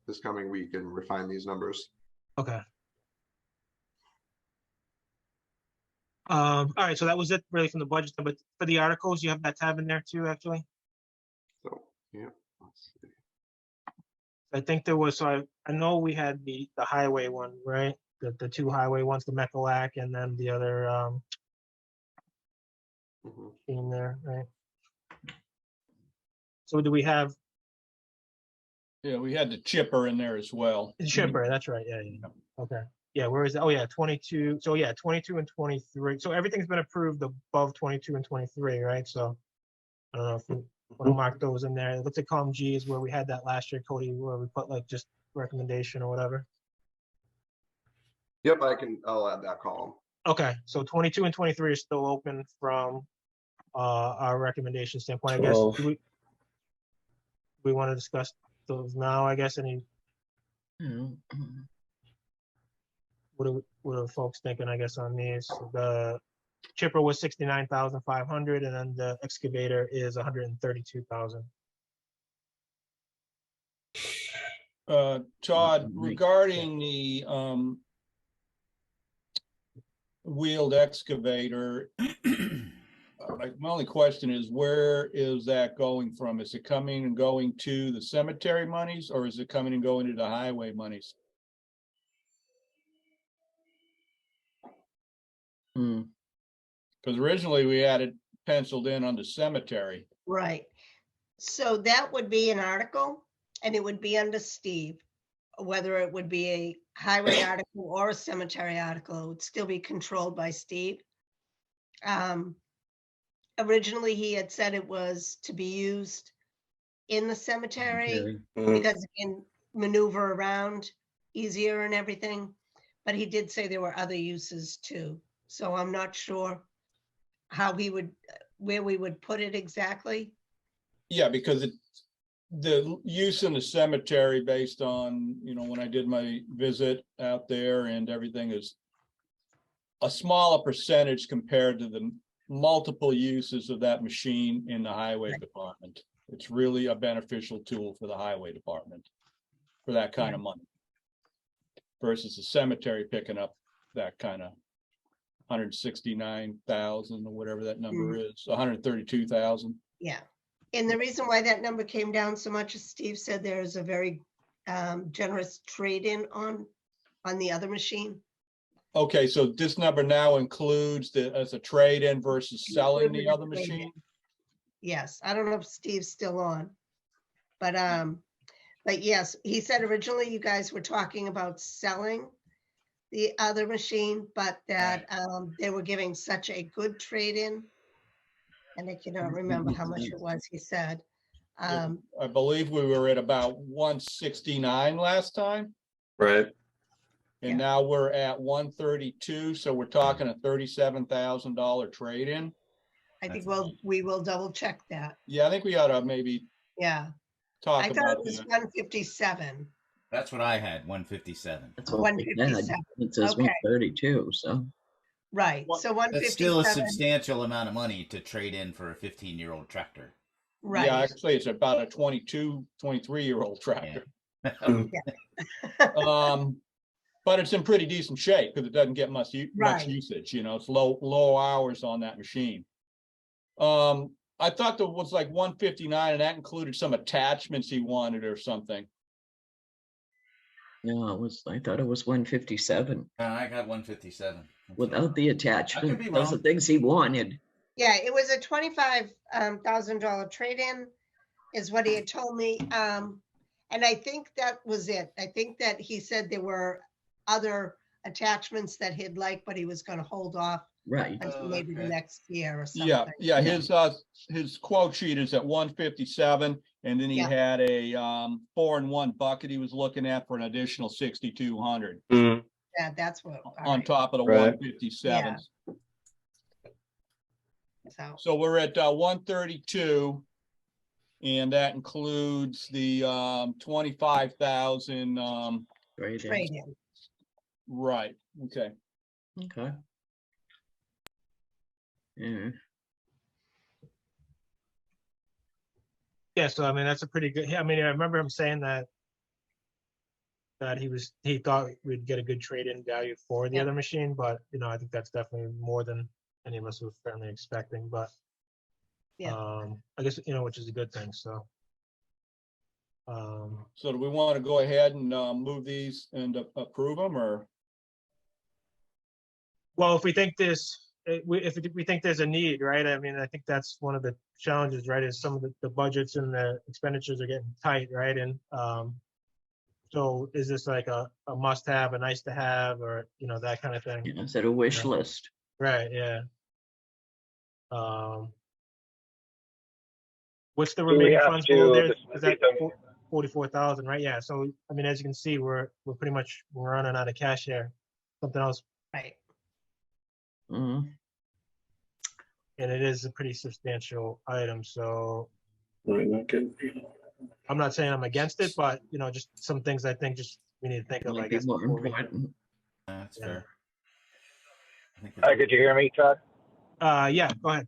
this coming week and refine these numbers. Okay. All right, so that was it really from the budget, but for the articles, you have that tab in there too, actually? So, yeah, let's see. I think there was, so I know we had the highway one, right? The 2 highway ones, the Mechalak and then the other in there, right? So do we have Yeah, we had the chipper in there as well. the chipper? That's right. Yeah. Okay. Yeah. Where is it? Oh yeah, 22. So yeah, 22 and 23. So everything's been approved above 22 and 23, right? So I don't know if you want to mark those in there. It looks like column G is where we had that last year, Cody, where we put like just recommendation or whatever. Yep, I'll add that column. Okay. So 22 and 23 are still open from our recommendation standpoint. I guess 12. do we want to discuss those now? I guess what are folks thinking? I guess on these, the chipper was 69,500, and then the excavator is 132,000. Todd, regarding the wheeled excavator, My only question is, where is that going from? Is it coming and going to the cemetery monies, or is it coming and going to the highway monies? Hmm. Because originally we had it penciled in on the cemetery. Right. So that would be an article and it would be under Steve. Whether it would be a highway article or a cemetery article, it would still be controlled by Steve. Originally, he had said it was to be used in the cemetery because it can maneuver around easier and everything. But he did say there were other uses too. So I'm not sure how he would, where we would put it exactly. Yeah, because the use in the cemetery based on, when I did my visit out there and everything is a smaller percentage compared to the multiple uses of that machine in the highway department. It's really a beneficial tool for the highway department for that kind of money versus the cemetery picking up that kind of 169,000 or whatever that number is, 132,000. Yeah. And the reason why that number came down so much, as Steve said, there is a very generous trade-in on the other machine. Okay, so this number now includes as a trade-in versus selling the other machine? Yes, I don't know if Steve's still on, but yes, he said originally you guys were talking about selling the other machine, but that they were giving such a good trade-in. And I cannot remember how much it was, he said. I believe we were at about 169 last time. Right. And now we're at 132, so we're talking a $37,000 trade-in. I think we will double check that. Yeah, I think we ought to maybe talk I thought about it was that. 157. That's what I had, 150. That's what we had. 157. It says Okay. 132, so. Right, so 157. That's still a substantial amount of money to trade in for a 15-year-old tractor. Right. Yeah, actually, it's about a 22, 23-year-old tractor. But it's in pretty decent shape because it doesn't get much usage. It's low hours on that machine. I thought there was like 159, and that included some attachments he wanted or something. No, I thought it was 157 I got 157. without the attachment. be Those are wrong. things he wanted. Yeah, it was a $25,000 trade-in is what he had told me. And I think that was it. I think that he said there were other attachments that he'd like, but he was going to hold off until maybe the next year or something. Yeah. His quote sheet is at 157, and then he had a 4-in-1 bucket he was looking at for an additional 6,200. Yeah, that's what. On top of the 157. So we're at 132, and that includes the 25,000 trade-in. Right. Okay. Okay. Yeah. Yeah, so I mean, that's a pretty good, I mean, I remember him saying that he thought we'd get a good trade-in value for the other machine, but I think that's definitely more than any of us were fairly expecting, but I guess, which is a good thing, so. So do we want to go ahead and move these and approve them, or? Well, if we think we think there's a need, right? I mean, I think that's one of the challenges, right? Is some of the budgets and the expenditures are getting tight, right? And so is this like a must-have, a nice-to-have, or that kind of thing? Is it a wish list? Right. Yeah. What's the remaining funds below there? Is that 44,000, right? Yeah. So I mean, as you can see, we're pretty much running out of cash here. Something else, right? Mm-hmm. And it is a pretty substantial item. So I'm not saying I'm against it, but just some things I think we need to think of. I guess more important. That's fair. Could you hear me, Todd? Yeah, go ahead.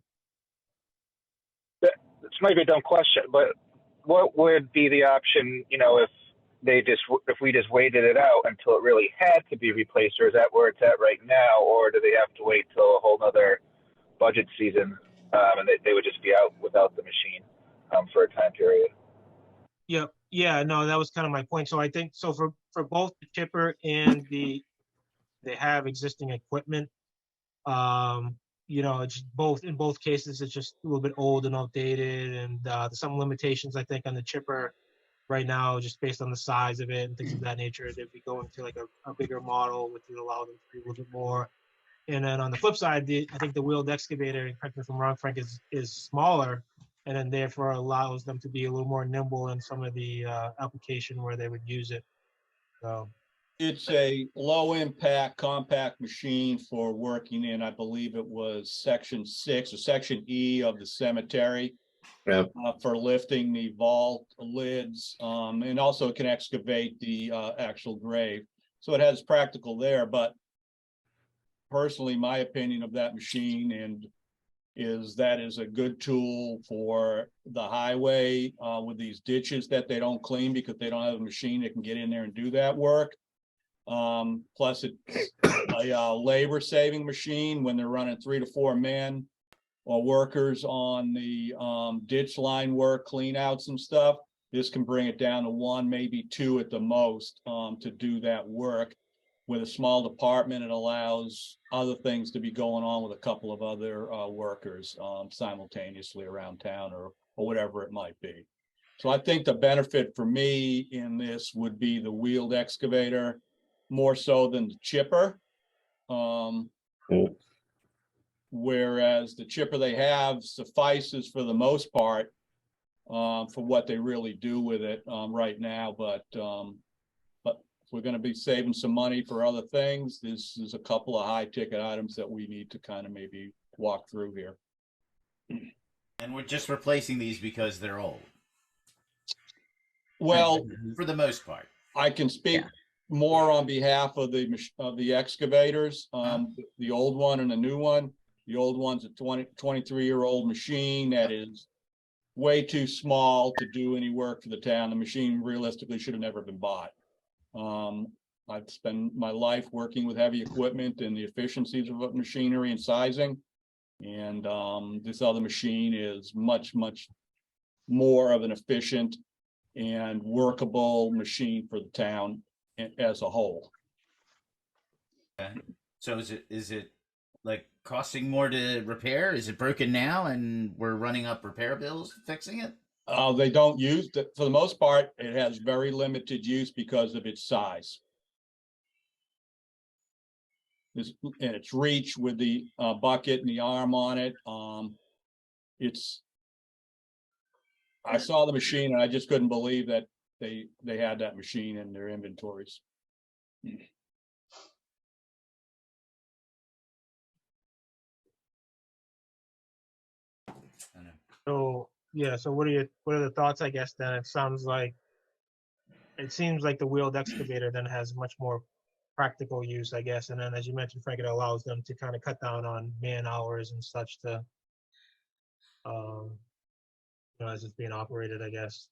This might be a dumb question, but what would be the option, if we just waited it out until it really had to be replaced, or is that where it's at right now, or do they have to wait till a whole nother budget season? and they would just be out without the machine for a time period. Yep. Yeah, no, that was kind of my point. So I think, so for both the chipper and they have existing equipment. It's both, in both cases, it's just a little bit old and outdated, and there's some limitations, I think, on the chipper right now, just based on the size of it and things of that nature. They'd be going to like a bigger model, which would allow them to do a little bit more. And then on the flip side, I think the wheeled excavator, and correct me if I'm wrong, Frank, is smaller, and then therefore allows them to be a little more nimble in some of the application where they would use it. So It's a low impact compact machine for working in, I believe it was section 6 or section E of the cemetery. Yeah. For lifting the vault lids, and also it can excavate the actual grave. So it has practical there, but personally, my opinion of that machine is that is a good tool for the highway with these ditches that they don't clean because they don't have a machine that can get in there and do that work. Plus it's a labor saving machine when they're running 3 to 4 men or workers on the ditch line work, clean outs and stuff. This can bring it down to 1, maybe 2 at the most to do that work. With a small department, it allows other things to be going on with a couple of other workers simultaneously around town or whatever it might be. So I think the benefit for me in this would be the wheeled excavator more so than the chipper. Whereas the chipper they have suffices for the most part for what they really do with it right now. But if we're going to be saving some money for other things, this is a couple of high ticket items that we need to kind of maybe walk through here. And we're just replacing these because they're old. Well, for the most part, I can speak more on behalf of the excavators, the old one and the new one. The old one's a 23-year-old machine that is way too small to do any work for the town. The machine realistically should have never been bought. I've spent my life working with heavy equipment and the efficiencies of machinery and sizing. And this other machine is much, much more of an efficient and workable machine for the town as a whole. okay. So is it like costing more to repair? Is it broken now and we're running up repair bills fixing it? They don't use it for the most part. It has very limited use because of its size. And its reach with the bucket and the arm on it. I saw the machine and I just couldn't believe that they had that machine in their inventories. So yeah, so what are the thoughts, I guess, then? It seems like the wheeled excavator then has much more practical use, I guess. And then as you mentioned, Frank, it allows them to kind of cut down on man hours and such to as it's being operated, I guess.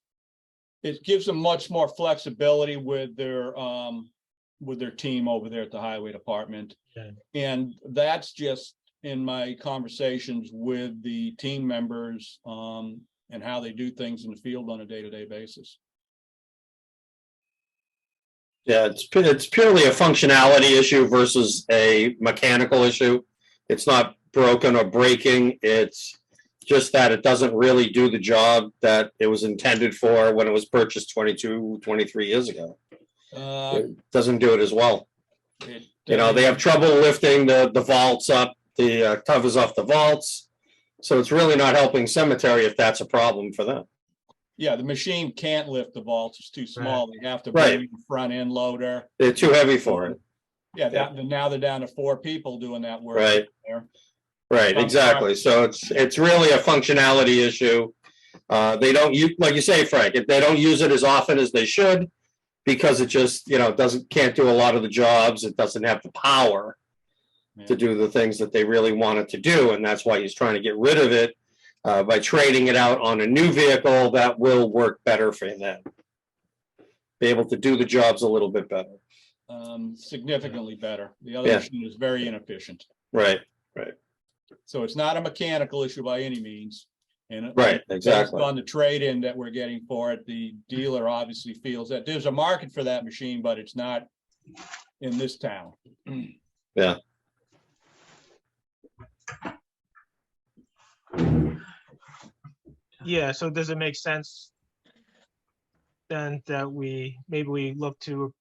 It gives them much more flexibility with their team over there at the highway department. Okay. And that's just in my conversations with the team members and how they do things in the field on a day-to-day basis. Yeah, it's purely a functionality issue versus a mechanical issue. It's not broken or breaking. It's just that it doesn't really do the job that it was intended for when it was purchased 22, 23 years ago. It doesn't do it as well. They have trouble lifting the vaults up, the covers off the vaults. So it's really not helping cemetery if that's a problem for them. Yeah, the machine can't lift the vaults. It's too small. They have to Right. bring a front end loader. They're too heavy for it. Yeah, now they're down to 4 people doing that work. Right. There. Right, exactly. So it's really a functionality issue. They don't use, like you say, Frank, they don't use it as often as they should because it just, can't do a lot of the jobs. It doesn't have the power to do the things that they really want it to do. And that's why he's trying to get rid of it by trading it out on a new vehicle that will work better for them. Be able to do the jobs a little bit better. Significantly better. The other machine is very inefficient. Right. So it's not a mechanical issue by any means. And Right, based exactly. on the trade-in that we're getting for it, the dealer obviously feels that there's a market for that machine, but it's not in this town. Yeah. Yeah, so does it make sense then that maybe we look to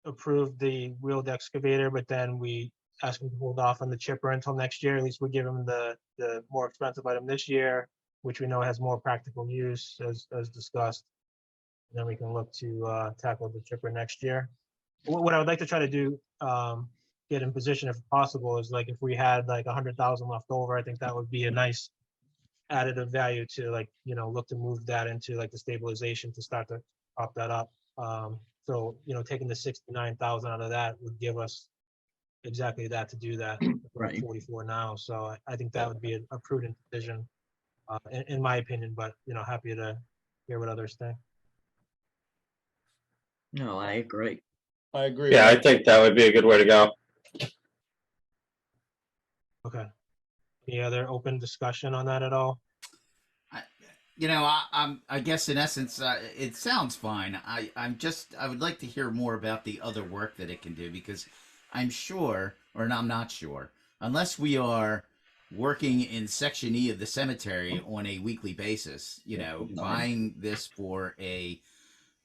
approve the wheeled excavator, but then we ask them to hold off on the chipper until next year? At least we give them the more expensive item this year, which we know has more practical use as discussed. And then we can look to tackle the chipper next year. What I would like to try to do, get in position if possible, is like if we had like 100,000 left over, I think that would be a nice additive value to, like, look to move that into like the stabilization to start to prop that up. So, taking the 69,000 out of that would give us exactly that to do that. We're at Right. 44 now, so I think that would be a prudent decision, in my opinion. But happy to hear what others think. No, I agree. I agree. Yeah, I think that would be a good way to go. Okay. Any other open discussion on that at all? I guess in essence, it sounds fine. I would like to hear more about the other work that it can do, because I'm sure, or I'm not sure, unless we are working in Section E of the cemetery on a weekly basis, buying this for a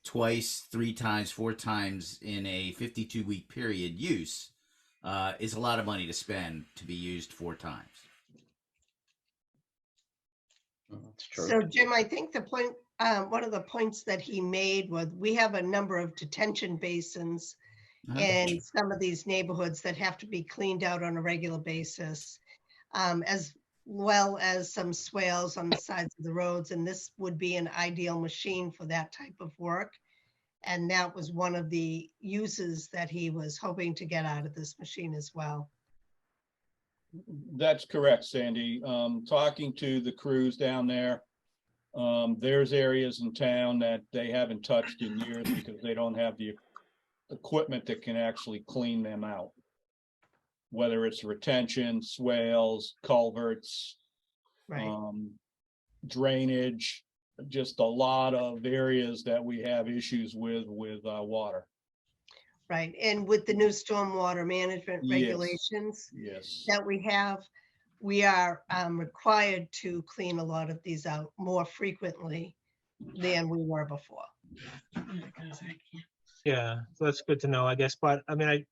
twice, 3 times, 4 times in a 52-week period use is a lot of money to spend to be used 4 times. That's true. So Jim, I think the point, one of the points that he made was we have a number of detention basins in some of these neighborhoods that have to be cleaned out on a regular basis, as well as some swales on the sides of the roads. And this would be an ideal machine for that type of work. And that was one of the uses that he was hoping to get out of this machine as well. That's correct, Sandy. Talking to the crews down there, there's areas in town that they haven't touched in years because they don't have the equipment that can actually clean them out. Whether it's retention, swales, culverts, Right. Drainage, just a lot of areas that we have issues with water. Right. And with the new stormwater management Yes. regulations Yes. that we are required to clean a lot of these out more frequently than we were before. Yeah, so that's good to know, I guess. But I mean,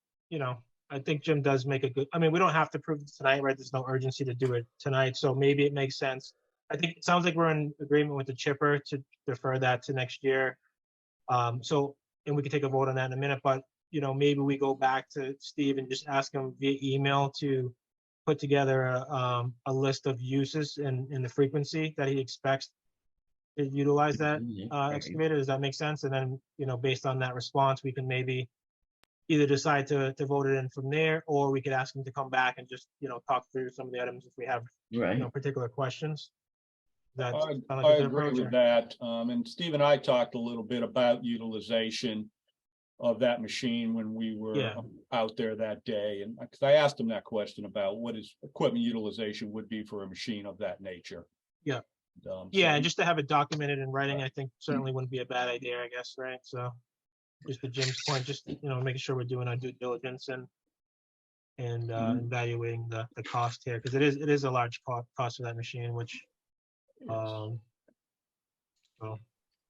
I think Jim does make a good, I mean, we don't have to prove it tonight, right? There's no urgency to do it tonight, so maybe it makes sense. I think it sounds like we're in agreement with the chipper to defer that to next year. And we can take a vote on that in a minute, but maybe we go back to Steve and just ask him via email to put together a list of uses and the frequency that he expects to utilize that excavator. Does that make sense? And then, based on that response, we can maybe either decide to vote it in from there, or we could ask him to come back and just, talk through some of the items if we have, particular questions. That sound like a I good agree approach, with or- that. And Steve and I talked a little bit about utilization of that machine when we were Yeah. out there that day. And because I asked him that question about what his equipment utilization would be for a machine of that nature. Yeah. So Yeah, and just to have it documented in writing, I think certainly wouldn't be a bad idea, I guess, right? So just to Jim's point, just, making sure we're doing our due diligence and evaluating the cost here, because it is a large cost for that machine, which, so,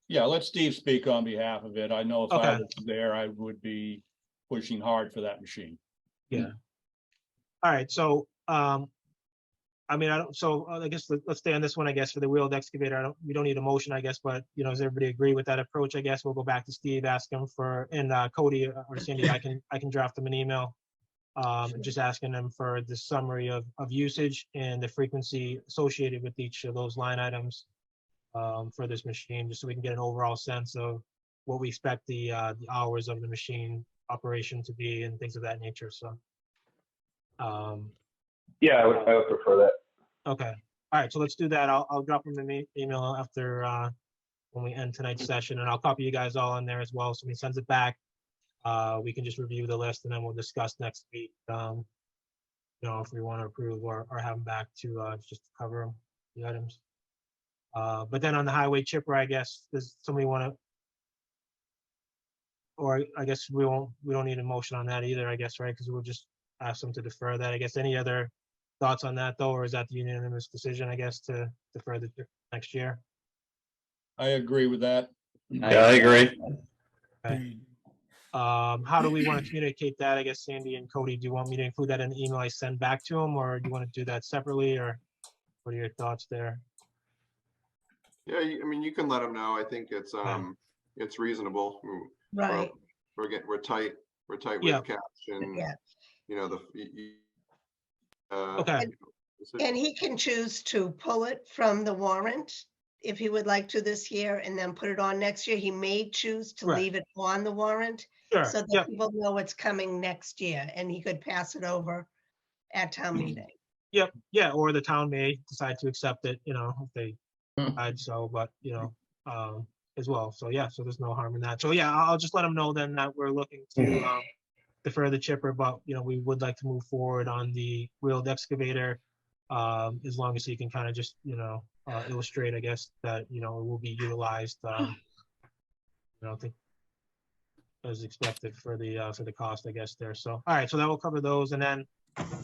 yeah, let Steve speak on behalf of it. I know if I Okay. was there, I would be pushing hard for that machine. yeah. All right, so, I mean, I guess let's stay on this one, I guess, for the wheeled excavator. We don't need a motion, I guess, but, does everybody agree with that approach? I guess we'll go back to Steve, ask him and Cody or Cindy, I can draft them an email. Just asking them for the summary of usage and the frequency associated with each of those line items for this machine, just so we can get an overall sense of what we expect the hours of the machine operation to be and things of that nature. So, Yeah, I would prefer that. okay. All right, so let's do that. I'll drop them an email after when we end tonight's session, and I'll copy you guys all in there as well. So when he sends it back, we can just review the list, and then we'll discuss next week if we want to approve or have them back to, just to cover them, the items. But then on the highway chipper, I guess, does somebody want to? Or I guess we don't need a motion on that either, I guess, right? Because we'll just ask them to defer that. I guess any other thoughts on that though, or is that the unanimous decision, I guess, to defer the next year? I agree with that. Yeah, I agree. Okay. How do we want to communicate that? I guess Sandy and Cody, do you want me to include that in the email I send back to them, or do you want to do that separately, or what are your thoughts there? Yeah, I mean, you can let them know. I think it's reasonable. Right. We're tight Yeah. with cash and, Yeah. Okay. And he can choose to pull it from the warrant if he would like to this year and then put it on next year. He may choose to Right. leave it on the warrant Sure. so that Yeah. people know it's coming next year and he could pass it over at town meeting. Yep. Yeah. Or the town may decide to accept it, if they decide so, but, as well. So yeah, so there's no harm in that. So yeah, I'll just let them know then that we're looking to defer the chipper, but we would like to move forward on the wheeled excavator. As long as he can kind of just, illustrate, I guess, that, it will be utilized, I think as expected for the cost, I guess, there. So, all right, so that will cover those. And then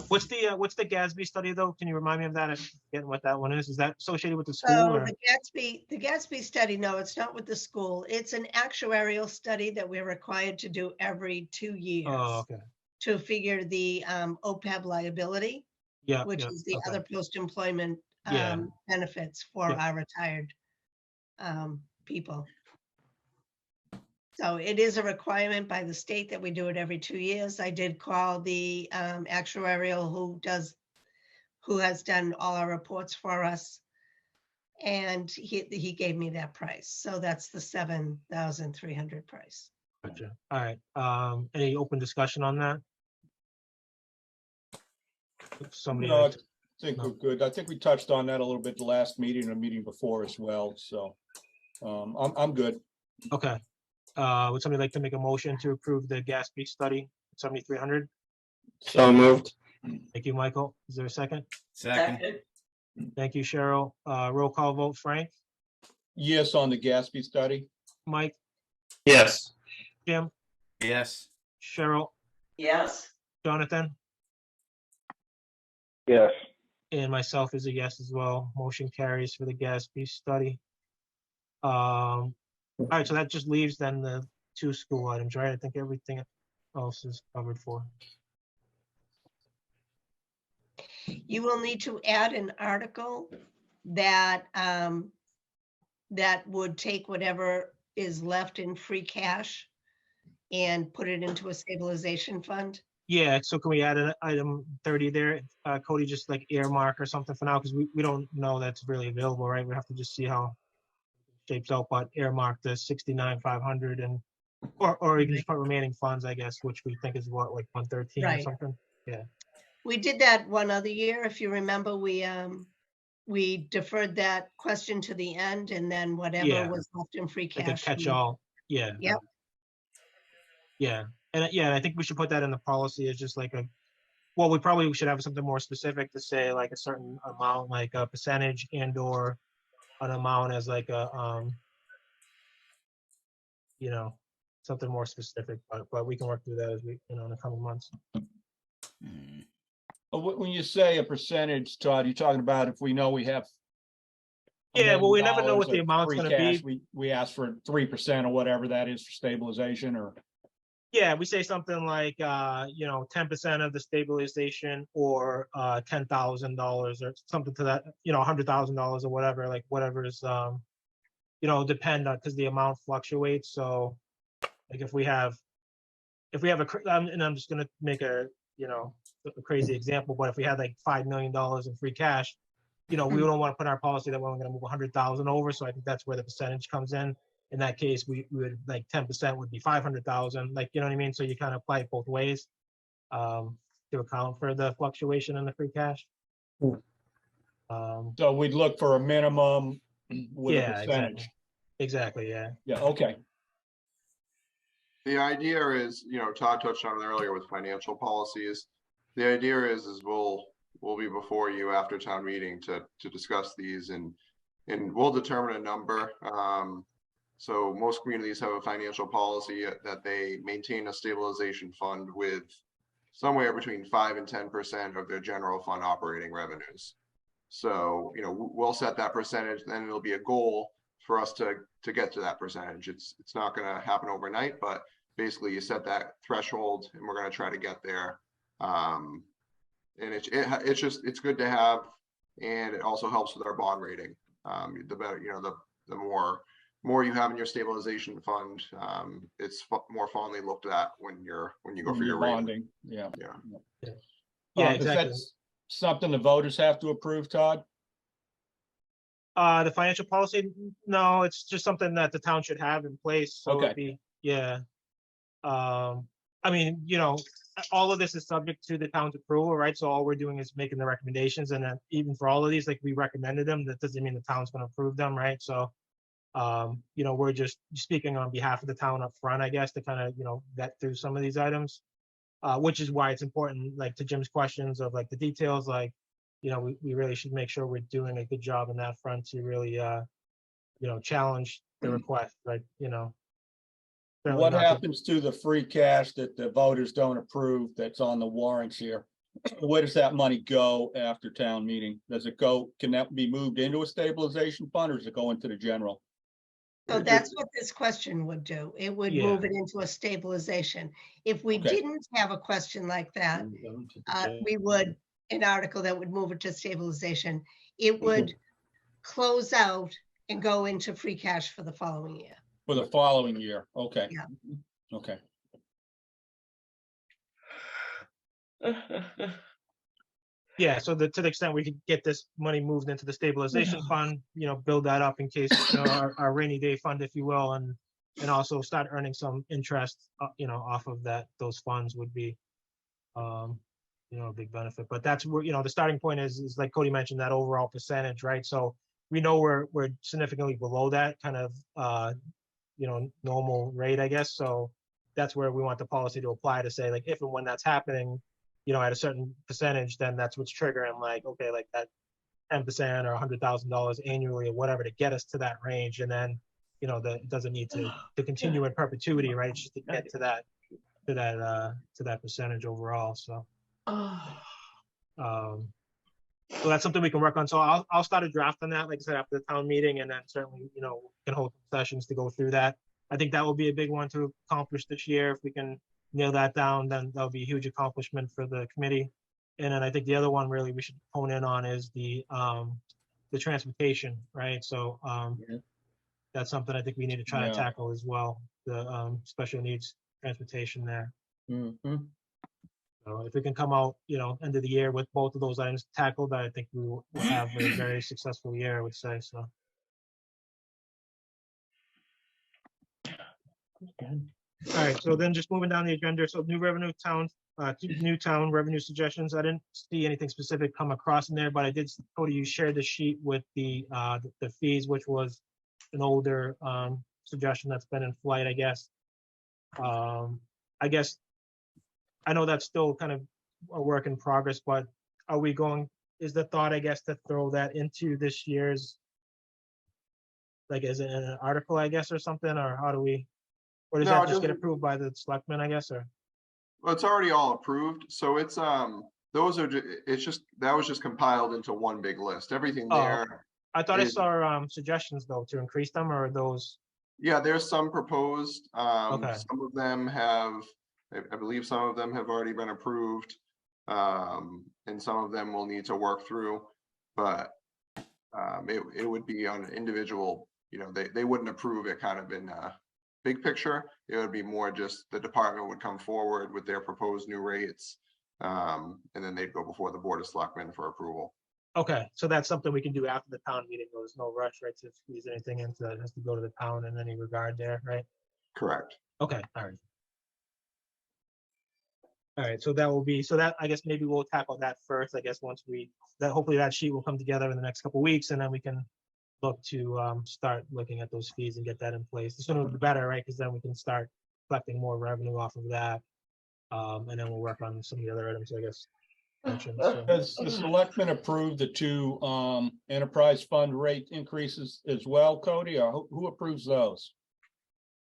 what's the Gatsby study though? Can you remind me of that? I forget what that one is. Is that associated with the school? So Or? the Gatsby study, no, it's not with the school. It's an actuarial study that we're required to do every 2 years. Oh, okay. To figure the OPEB liability, Yeah. which yeah, is the okay. other post-employment Yeah. benefits for Yeah. our retired people. So it is a requirement by the state that we do it every 2 years. I did call the actuarial who has done all our reports for us. And he gave me that price. So that's the $7,300 price. Gotcha. All right. Any open discussion on that? Somebody. No, I like to- think No. we're good. I think we touched on that a little bit the last meeting, or meeting before as well. So I'm good. Okay. Would somebody like to make a motion to approve the Gatsby study, 7,300? So moved. Thank you, Michael. Is there a second? Second. Thank you, Cheryl. Roll call vote, Frank, Yes, on the Gatsby study. Mike, Yes. Jim, Yes. Cheryl, Yes. Jonathan, Yes. and myself is a yes as well. Motion carries for the Gatsby study. All right, so that just leaves then the 2 school items, right? I think everything else is covered for. You will need to add an article that that would take whatever is left in free cash and put it into a stabilization fund. Yeah, so can we add an item 30 there? Cody, just like earmark or something for now, because we don't know that's really available, right? We have to just see how it shapes out, but earmark the 69,500 and or you can just put remaining funds, I guess, which we think is what, like 113 or Right. something? Yeah. We did that one other year. If you remember, we deferred that question to the end and then whatever Yeah. was left in free Like a cash. catch-all. Yeah. Yep. Yeah. And I think we should put that in the policy as just like well, we probably should have something more specific to say like a certain amount, like a percentage and or an amount as like a, something more specific, but we can work through that as we, in the coming months. When you say a percentage, Todd, you're talking about if we know we have. Yeah, well, we never know what the $1 million of amount's free gonna be. cash, We ask for 3% or whatever that is for stabilization, or. Yeah, we say something like, 10% of the stabilization or $10,000 or something to that, $100,000 or whatever, like whatever is, depend on, because the amount fluctuates. So like if we have and I'm just gonna make a crazy example, but if we had like $5 million in free cash, we don't want to put in our policy that we're only gonna move 100,000 over. So I think that's where the percentage comes in. In that case, we would like 10% would be 500,000, like, you know what I mean? So you kind of apply it both ways to account for the fluctuation in the free cash. So we'd look for a minimum with a Yeah, percentage. Exactly, yeah. Yeah, okay. The idea is, Todd touched on it earlier with financial policies. the idea is we'll be before you after town meeting to discuss these and we'll determine a number. So most communities have a financial policy that they maintain a stabilization fund with somewhere between 5 and 10% of their general fund operating revenues. So, you know, we'll set that percentage, then it'll be a goal for us to get to that percentage. It's not going to happen overnight, but basically you set that threshold and we're going to try to get there. And it's good to have, and it also helps with our bond rating. The better, you know, the more you have in your stabilization fund, it's more fondly looked at when you go for your rating. bonding. Yeah. Yeah. Yeah, Is that exactly. something the voters have to approve, Todd? The financial policy, no, it's just something that the town should have in place. So it'd Okay. be, yeah. I mean, you know, all of this is subject to the town's approval, right? So all we're doing is making the recommendations, and then even for all of these, like we recommended them, that doesn't mean the town's gonna approve them, right? So, you know, we're just speaking on behalf of the town up front, I guess, to kind of, you know, vet through some of these items. Which is why it's important, like to Jim's questions of like the details, like, you know, we really should make sure we're doing a good job in that front to really, you know, challenge the request, like, you know. certainly What not to- happens to the free cash that the voters don't approve that's on the warrants here? Where does that money go after town meeting? Does it go, can that be moved into a stabilization fund, or does it go into the general? So that's what this question would do. It would Yeah. move it into a stabilization. If we Okay. didn't have a question like that, we would, an article that would move it to stabilization, it would close out and go into free cash for the following year. For the following year, okay. Yeah. Okay. Yeah, so to the extent we could get this money moved into the stabilization fund, you know, build that up in case, you know, our rainy day fund, if you will, and also start earning some interest, you know, off of those funds would be, you know, a big benefit. But that's where, you know, the starting point is like Cody mentioned, that overall percentage, right? So we know we're significantly below that kind of, you know, normal rate, I guess. So that's where we want the policy to apply, to say like, if and when that's happening, you know, at a certain percentage, then that's what's triggering, like, okay, like that 10% or $100,000 annually or whatever to get us to that range. And then, you know, it doesn't need to continue in perpetuity, right? It's just to get to that percentage overall. So, so that's something we can work on. So I'll start a draft on that, like I said, after the town meeting, and then certainly, you know, we can hold sessions to go through that. I think that will be a big one to accomplish this year. If we can nail that down, then that'll be a huge accomplishment for the committee. And then I think the other one really we should hone in on is the transportation, right? So that's something I think we need to try to tackle as well, the special needs transportation there. So if we can come out, you know, end of the year with both of those items tackled, I think we will have a very successful year, I would say, so. All right, so then just moving down the agenda, so new town revenue suggestions. I didn't see anything specific come across in there, but I did, Cody, you shared the sheet with the fees, which was an older suggestion that's been in flight, I guess. I know that's still kind of a work in progress, but is the thought, I guess, to throw that into this year's, like, as an article, I guess, or something, or how do we? Or does that just get approved by the selectmen, I guess, or? Well, it's already all approved, so it's that was just compiled into one big list. Everything there. I thought I saw suggestions though to increase them, or those? Yeah, there's some proposed. Okay. Some of them have, I believe some of them have already been approved. And some of them will need to work through, but it would be on an individual, you know, they wouldn't approve it kind of in big picture. It would be more just the department would come forward with their proposed new rates, and then they'd go before the Board of Selectmen for approval. Okay, so that's something we can do after the town meeting. There's no rush, right, to squeeze anything into it. It has to go to the town in any regard there, right? Correct. Okay, all right. All right, so that I guess maybe we'll tackle that first, I guess, once hopefully that sheet will come together in the next couple of weeks, and then we can look to start looking at those fees and get that in place. The sooner the better, right? Because then we can start collecting more revenue off of that. And then we'll work on some of the other items, I guess, mentioned, so. Does the selectmen approve the two enterprise fund rate increases as well, Cody, or who approves those?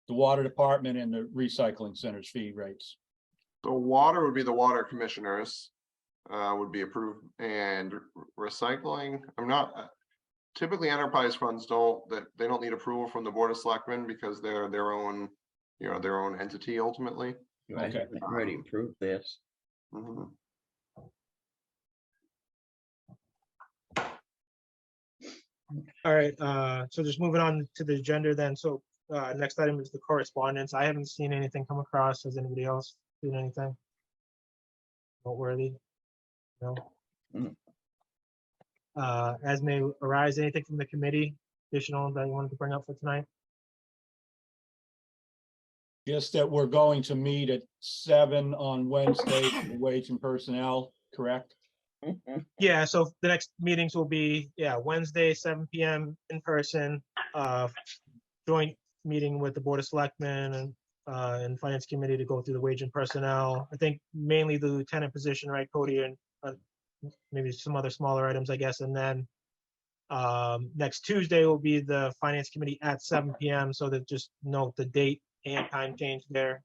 The water department and the recycling center's fee rates. The water would be the water commissioners would be approved, and recycling, I'm not, typically enterprise funds they don't need approval from the Board of Selectmen because they're their own, their own entity ultimately. I Okay. haven't already approved this. Mhm. All right, so just moving on to the agenda then. So next item is the correspondence. I haven't seen anything come across. Has anybody else seen anything noteworthy? No. Mm. As may arise, anything from the committee additional that you wanted to bring up for tonight? Just that we're going to meet at 7 on Wednesday for the wage and personnel, correct? Yeah, so the next meetings will be, Wednesday, 7 PM in person, joint meeting with the Board of Selectmen and Finance Committee to go through the wage and personnel. I think mainly the lieutenant position, right, Cody, and maybe some other smaller items, I guess. And then next Tuesday will be the Finance Committee at 7 PM, so that just note the date and time change there.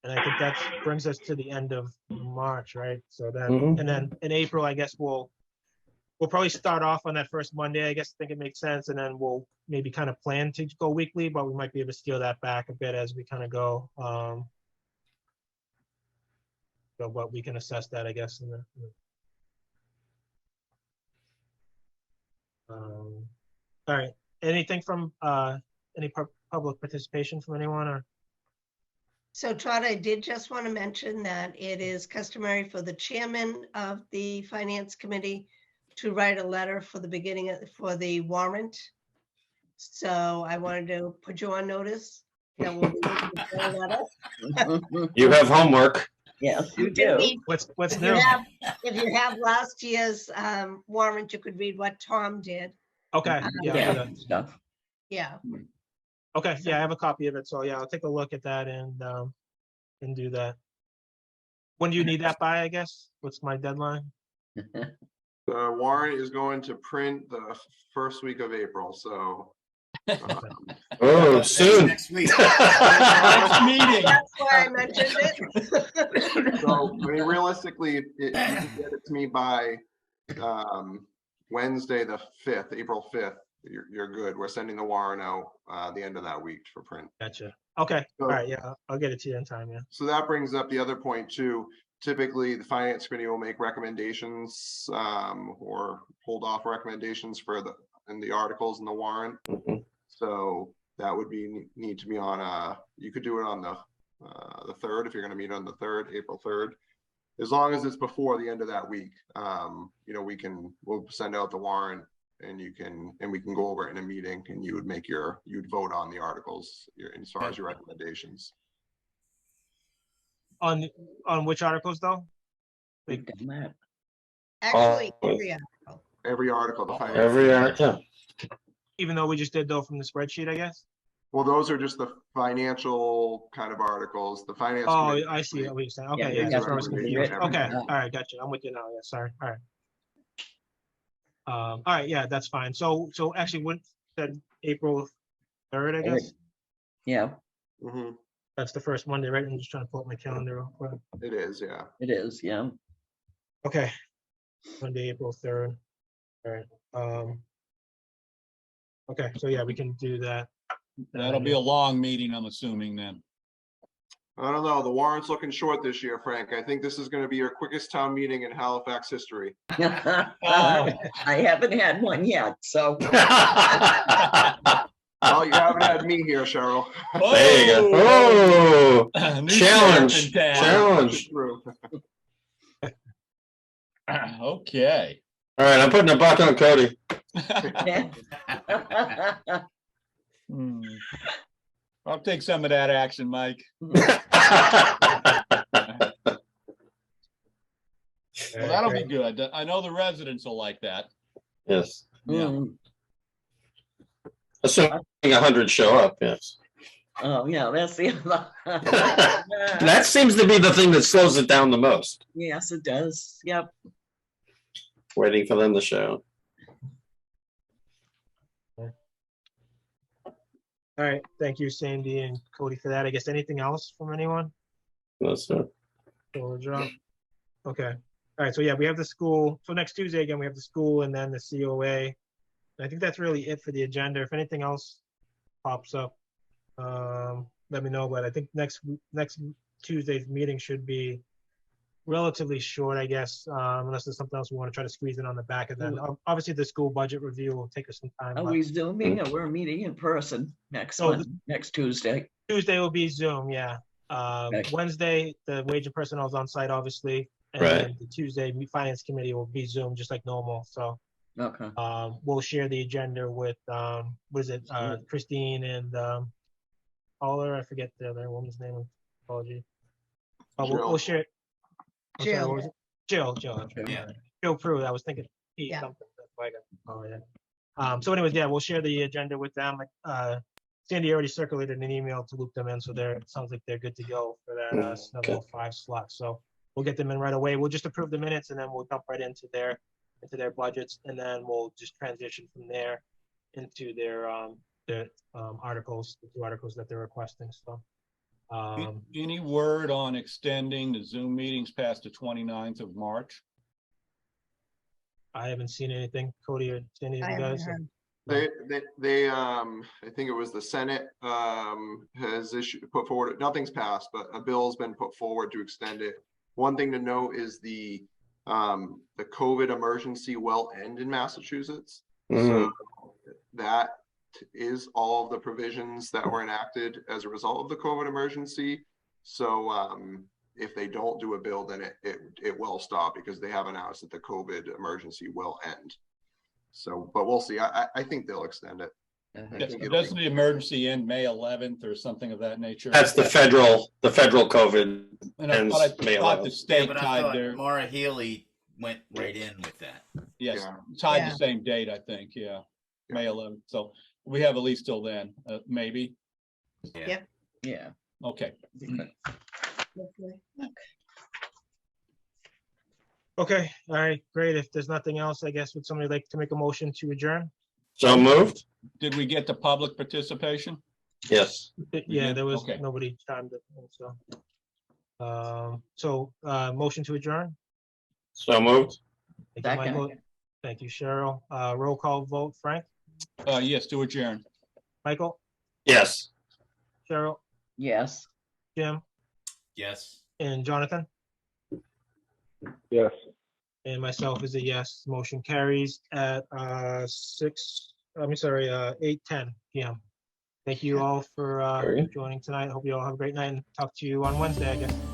And I think that brings us to the end of March, right? So then, and then in April, I guess we'll probably start off on that first Monday. I guess I think it makes sense, and then we'll maybe kind of plan to go weekly, but we might be able to scale that back a bit as we kind of go. So, but we can assess that, I guess. All right. Anything from any public participation from anyone or? So Todd, I did just want to mention that it is customary for the chairman of the Finance Committee to write a letter for for the warrant. So I wanted to put you on notice that we'll be looking for a letter. You have homework. Yes, you can do. read- What's If new? if you have last year's warrant, you could read what Tom did. Okay, yeah, I'll do that. Stuff. Yeah. Okay, yeah, I have a copy of it, so yeah, I'll take a look at that and do that. When do you need that by, I guess? What's my deadline? The warrant is going to print the first week of April, so. Oh, soon. Next week. Next meeting. That's why I mentioned it. So, I mean, realistically, you can get it to me by Wednesday, the 5th, April 5th. You're good. We're sending the warrant out the end of that week for print. Gotcha. Okay, So- all right, yeah, I'll get it to you in time, yeah. So that brings up the other point too. Typically, the Finance Committee will make recommendations or hold off recommendations for the articles in the warrant. So that would need to be on you could do it on the 3rd if you're going to meet on the 3rd, April 3rd. As long as it's before the end of that week, we'll send out the warrant and we can go over it in a meeting and you'd vote on the articles as far as your recommendations. On which articles though? We've done that. Actually, Every article, the finance. Yeah. Even though we just did though from the spreadsheet, I guess? Well, those are just the financial kind of articles, the finance. Oh, committee I see what you're saying. Okay, Yeah, yeah, we that's have where I was to confused. read it. Okay, Yeah. all right, gotcha. I'm with you now. Yeah, sorry. All right. All right, yeah, that's fine. So actually, what said April 3rd, I guess? Yeah, Mhm. That's the first Monday, right? I'm just trying to pull up my calendar real quick. It is, yeah. it is. Yeah. Okay. Monday, April 3rd. All right. Okay, so yeah, we can do that. That'll be a long meeting, I'm assuming then. I don't know. The warrant's looking short this year, Frank. I think this is going to be your quickest town meeting in Halifax history. I haven't had one yet, so. Well, you haven't had me here, Cheryl. There you go. Oh, New challenge, sheriff in town. challenge. True. Okay. All right, I'm putting a buck on Cody. I'll take some of that action, Mike. All Well, that'll be good. I know the residents will like that. Yes, Yeah. Mm. assuming 100 show up, yes. Oh, yeah, that's the other. That seems to be the thing that slows it down the most, Yes, it does. Yep. waiting for them to show. All right, thank you, Sandy and Cody, for that. I guess anything else from anyone? That's it. Or John? Okay, all right, so yeah, we have the school. So next Tuesday, again, we have the school and then the COA. And I think that's really it for the agenda. If anything else pops up, let me know. But I think next Tuesday's meeting should be relatively short, I guess, unless there's something else we want to try to squeeze in on the back. And then obviously the school budget review will take us some time. Are but we Zooming or we're meeting in person next Oh, month, next Tuesday? Tuesday will be Zoom, yeah. Okay. Wednesday, the wage and personnel is on site, obviously. And Right. then the Tuesday, finance committee will be Zoom, just like normal. So Okay. we'll share the agenda with, what is it, Christine and Paula, I forget the other woman's name, apology. We'll share it. I'm sorry, Jill. what was it? Jill. Yeah. Jill Pruitt, I was thinking Pete Yeah. something. That's why I got, oh, yeah. So anyways, yeah, we'll share the agenda with them. Sandy already circulated an email to loop them in, so it sounds like they're good to go for that Okay. 7:05 slot. So we'll get them in right away. We'll just approve the minutes and then we'll jump right into their budgets, and then we'll just transition from there into their articles, the 2 articles that they're requesting. So Any word on extending the Zoom meetings past the 29th of March? I haven't seen anything. Cody or Sandy, I you haven't guys? heard. They, I think it was the Senate, has put forward, nothing's passed, but a bill's been put forward to extend it. One thing to note is the COVID emergency will end in Massachusetts. So that is all of the provisions that were enacted as a result of the COVID emergency. So if they don't do a bill, then it will stop, because they have announced that the COVID emergency will end. So, but we'll see. I think they'll extend it. Doesn't the emergency end May 11th or something of that nature? That's the federal COVID And I ends thought May the 11th. Yeah, state but I tied thought their, Mara Healy went right in with that. yes, Yeah. tied Yeah. the same date, I think, yeah, May 11th. So we have at least till then, maybe. Yeah. Yep. Yeah. Okay. Hopefully. Okay, all right, great. If there's nothing else, I guess, would somebody like to make a motion to adjourn? So moved? Did we get the public participation? Yes. Yeah, did? there was Okay. nobody chimed in, so. Motion to adjourn? So moved? Thank you, Michael. Thank you, Cheryl. Roll call vote, Frank, Yes, to adjourn. Michael, Yes. Cheryl, Yes. Jim, Yes. and Jonathan, Yes. and myself is a yes. Motion carries at 8:10 PM. Thank you all for Very good. joining tonight. Hope you all have a great night, and talk to you on Wednesday, I guess.